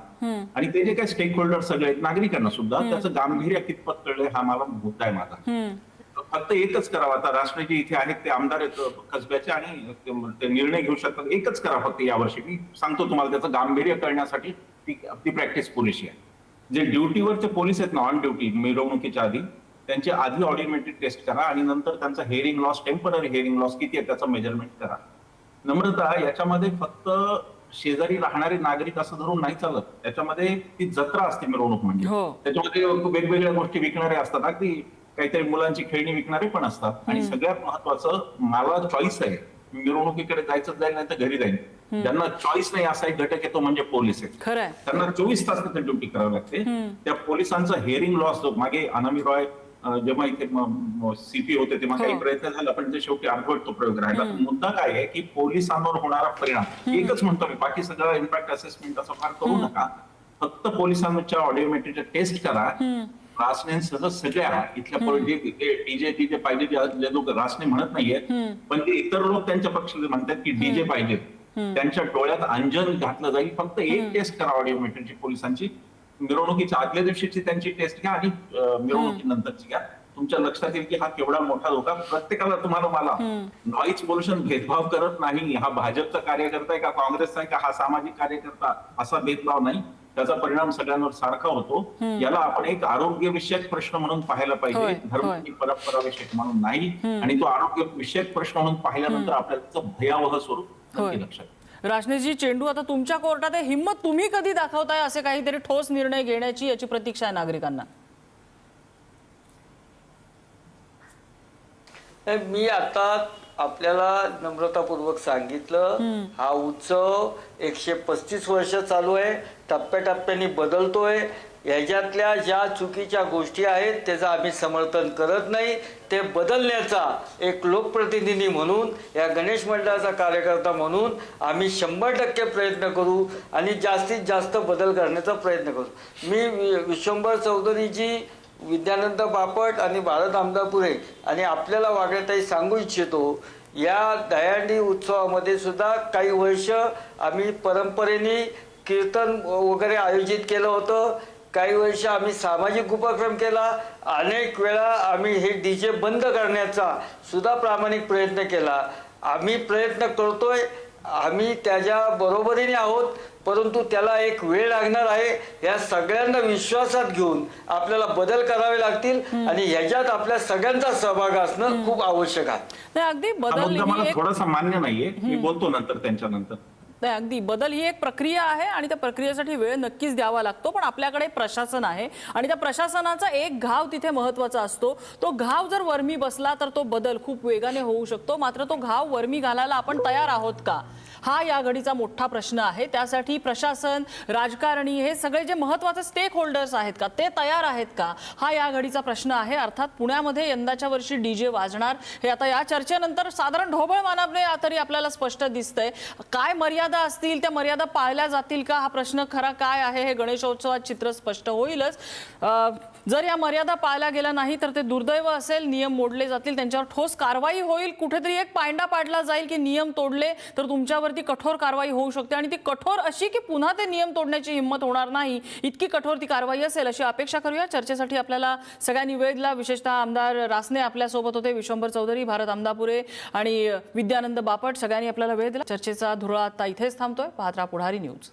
Speaker 4: आणि ते जे काही स्टेक होल्डर सगळे आहेत, नागरिकांना सुद्धा त्याचं गांभीर्य कितपत कळलंय हा मला मुद्दा आहे माझा. फक्त एकच करावं, आता राष्ट्रजी इथे आहेत, ते आमदार आहेत कसब्याचे आणि ते निर्णय घेऊ शकतात, एकच करा फक्त यावर्षी. मी सांगतो तुम्हाला, त्याचं गांभीर्य कळण्यासाठी ती प्रॅक्टिस पुरेशी आहे. जे ड्युटीवरचे पोलीस आहेत ना, ऑन ड्युटी मिरवणुकीच्या आधी, त्यांची आधी ऑडिओमेट्रिक टेस्ट करा आणि नंतर त्यांचा hearing loss, temporary hearing loss किती आहे त्याचं मेजरमेंट करा. नम्रता, याच्यामध्ये फक्त शेजारी राहणारे नागरिक असं धरून नाही चालत. त्याच्यामध्ये ती जत्रा असते मिरवणूक म्हणजे. त्याच्यामध्ये वेगवेगळ्या गोष्टी विकणारे असतात, अगदी काहीतरी मुलांची खेळणी विकणारे पण असतात. आणि सगळ्यात महत्वाचं, मला चॉईस आहे, मिरवणुकीकडे जायचं जाईल नाही तर घरी जाईल. ज्यांना चॉईस नाही असा एक घटक येतो म्हणजे पोलीस आहेत. त्यांना 24 तास तिथे ड्युटी करावी लागते. त्या पोलिसांचा हेअरिंग लॉस, मागे अनामी रॉय जेव्हा इथे सीपी होते तेव्हा काही प्रयत्न झाला, पण ते शेवटी अर्धवट तो प्रयोग राहिला. मुद्दा काय आहे की पोलिसांवर होणारा परिणाम, एकच म्हणतो मी, बाकी सगळं इम्पॅक्ट असेसमेंट असं फार करू नका. फक्त पोलिसांच्या ऑडिओमेट्रीच्या टेस्ट करा. रासनेसह सगळ्या इथल्या डीजे पाहिजे जे लोक रासने म्हणत नाहीयेत, पण जे इतर लोक त्यांच्या पक्षाचे म्हणतात की डीजे पाहिजेत, त्यांच्या डोळ्यात अंजन घातलं जाईल. फक्त एक टेस्ट करा ऑडिओमेट्रीची पोलिसांची. मिरवणुकीच्या आदल्या दिवशीची त्यांची टेस्ट घ्या आणि मिरवणुकीनंतरची घ्या. तुमच्या लक्षात येईल की हा केवढा मोठा धोका. प्रत्येकाला, तुम्हाला मला, नॉईज पोल्युशन भेदभाव करत नाही. हा भाजपचा कार्यकर्ता आहे का काँग्रेसचा आहे का हा सामाजिक कार्यकर्ता, असा भेदभाव नाही. त्याचा परिणाम सगळ्यांवर सारखा होतो. याला आपण एक आरोग्य विषयक प्रश्न म्हणून पाहायला पाहिजे, धर्म आणि परंपरा विषयक म्हणून नाही. आणि तो आरोग्य विषयक प्रश्न म्हणून पाहिल्यानंतर आपल्याला भयावह स्वरूप लक्षात.
Speaker 1: राजनेशजी, चेंडू आता तुमच्या कोर्टात आहे. हिंमत तुम्ही कधी दाखवताय असे काहीतरी ठोस निर्णय घेण्याची, याची प्रतीक्षा आहे नागरिकांना.
Speaker 5: मी आता आपल्याला नम्रतापूर्वक सांगितलं, हा उत्सव 135 वर्ष चालू आहे, टप्प्याटप्प्याने बदलतोय. ह्याच्यातल्या ज्या चुकीच्या गोष्टी आहेत त्याचं आम्ही समर्थन करत नाही. ते बदलण्याचा एक लोकप्रतिनिधी म्हणून, या गणेश मंडळाचा कार्यकर्ता म्हणून आम्ही 100% प्रयत्न करू आणि जास्तीत जास्त बदल करण्याचा प्रयत्न करू. मी विश्वंभर चौधरीजी, विद्यानंद बापट आणि भारत आमदापुरे आणि आपल्याला वागळताई सांगू इच्छितो, या दहीहंडी उत्सवामध्ये सुद्धा काही वर्ष आम्ही परंपरेने कीर्तन वगैरे आयोजित केलं होतं. काही वर्ष आम्ही सामाजिक उपक्रम केला. अनेक वेळा आम्ही हे डीजे बंद करण्याचा सुद्धा प्रामाणिक प्रयत्न केला. आम्ही प्रयत्न करतोय, आम्ही त्याच्या बरोबरीने आहोत, परंतु त्याला एक वेळ लागणार आहे. या सगळ्यांना विश्वासात घेऊन आपल्याला बदल करावे लागतील आणि ह्याच्यात आपल्या सगळ्यांचा सहभाग असणं खूप आवश्यक आहे.
Speaker 1: नाही, अगदी
Speaker 4: हा
Speaker 1: बदल
Speaker 4: मुद्दा
Speaker 1: ही
Speaker 4: मला
Speaker 1: एक
Speaker 4: थोडासा मान्य नाहीये, मी बोलतो नंतर त्यांच्यानंतर.
Speaker 1: नाही, अगदी बदल ही एक प्रक्रिया आहे आणि त्या प्रक्रियेसाठी वेळ नक्कीच द्यावा लागतो. पण आपल्याकडे प्रशासन आहे आणि त्या प्रशासनाचा एक घाव तिथे महत्त्वाचा असतो. तो घाव जर वर्मी बसला तर तो बदल खूप वेगाने होऊ शकतो. मात्र तो घाव वर्मी घालायला आपण तयार आहोत का, हा या घडीचा मोठा प्रश्न आहे. त्यासाठी प्रशासन, राजकारणी, हे सगळे जे महत्त्वाचे स्टेक होल्डर्स आहेत का, ते तयार आहेत का, हा या घडीचा प्रश्न आहे. अर्थात पुण्यामध्ये यंदाच्या वर्षी डीजे वाजणार हे आता या चर्चेनंतर साधारण ढोबळ मानवने तरी आपल्याला स्पष्ट दिसतंय. काय मर्यादा असतील, त्या मर्यादा पाळल्या जातील का, हा प्रश्न खरा काय आहे हे गणेशोत्सवात चित्र स्पष्ट होईलच. जर या मर्यादा पाळल्या गेल्या नाही तर ते दुर्दैव असेल. नियम मोडले जातील, त्यांच्यावर ठोस कारवाई होईल. कुठेतरी एक पायंडा पाडला जाईल की नियम तोडले तर तुमच्यावरती कठोर कारवाई होऊ शकते आणि ती कठोर अशी की पुन्हा ते नियम तोडण्याची हिंमत होणार नाही, इतकी कठोर ती कारवाई असेल अशी अपेक्षा करूया. चर्चेसाठी आपल्याला सगळ्यांनी वेळ दिला. विशेषतः आमदार रासने आपल्यासोबत होते, विश्वंभर चौधरी, भारत आमदापुरे आणि विद्यानंद बापट, सगळ्यांनी आपल्याला वेळ दिला. चर्चेचा धुरळा आता इथेच थांबतोय. पाहत राहा पुढारी न्यूज.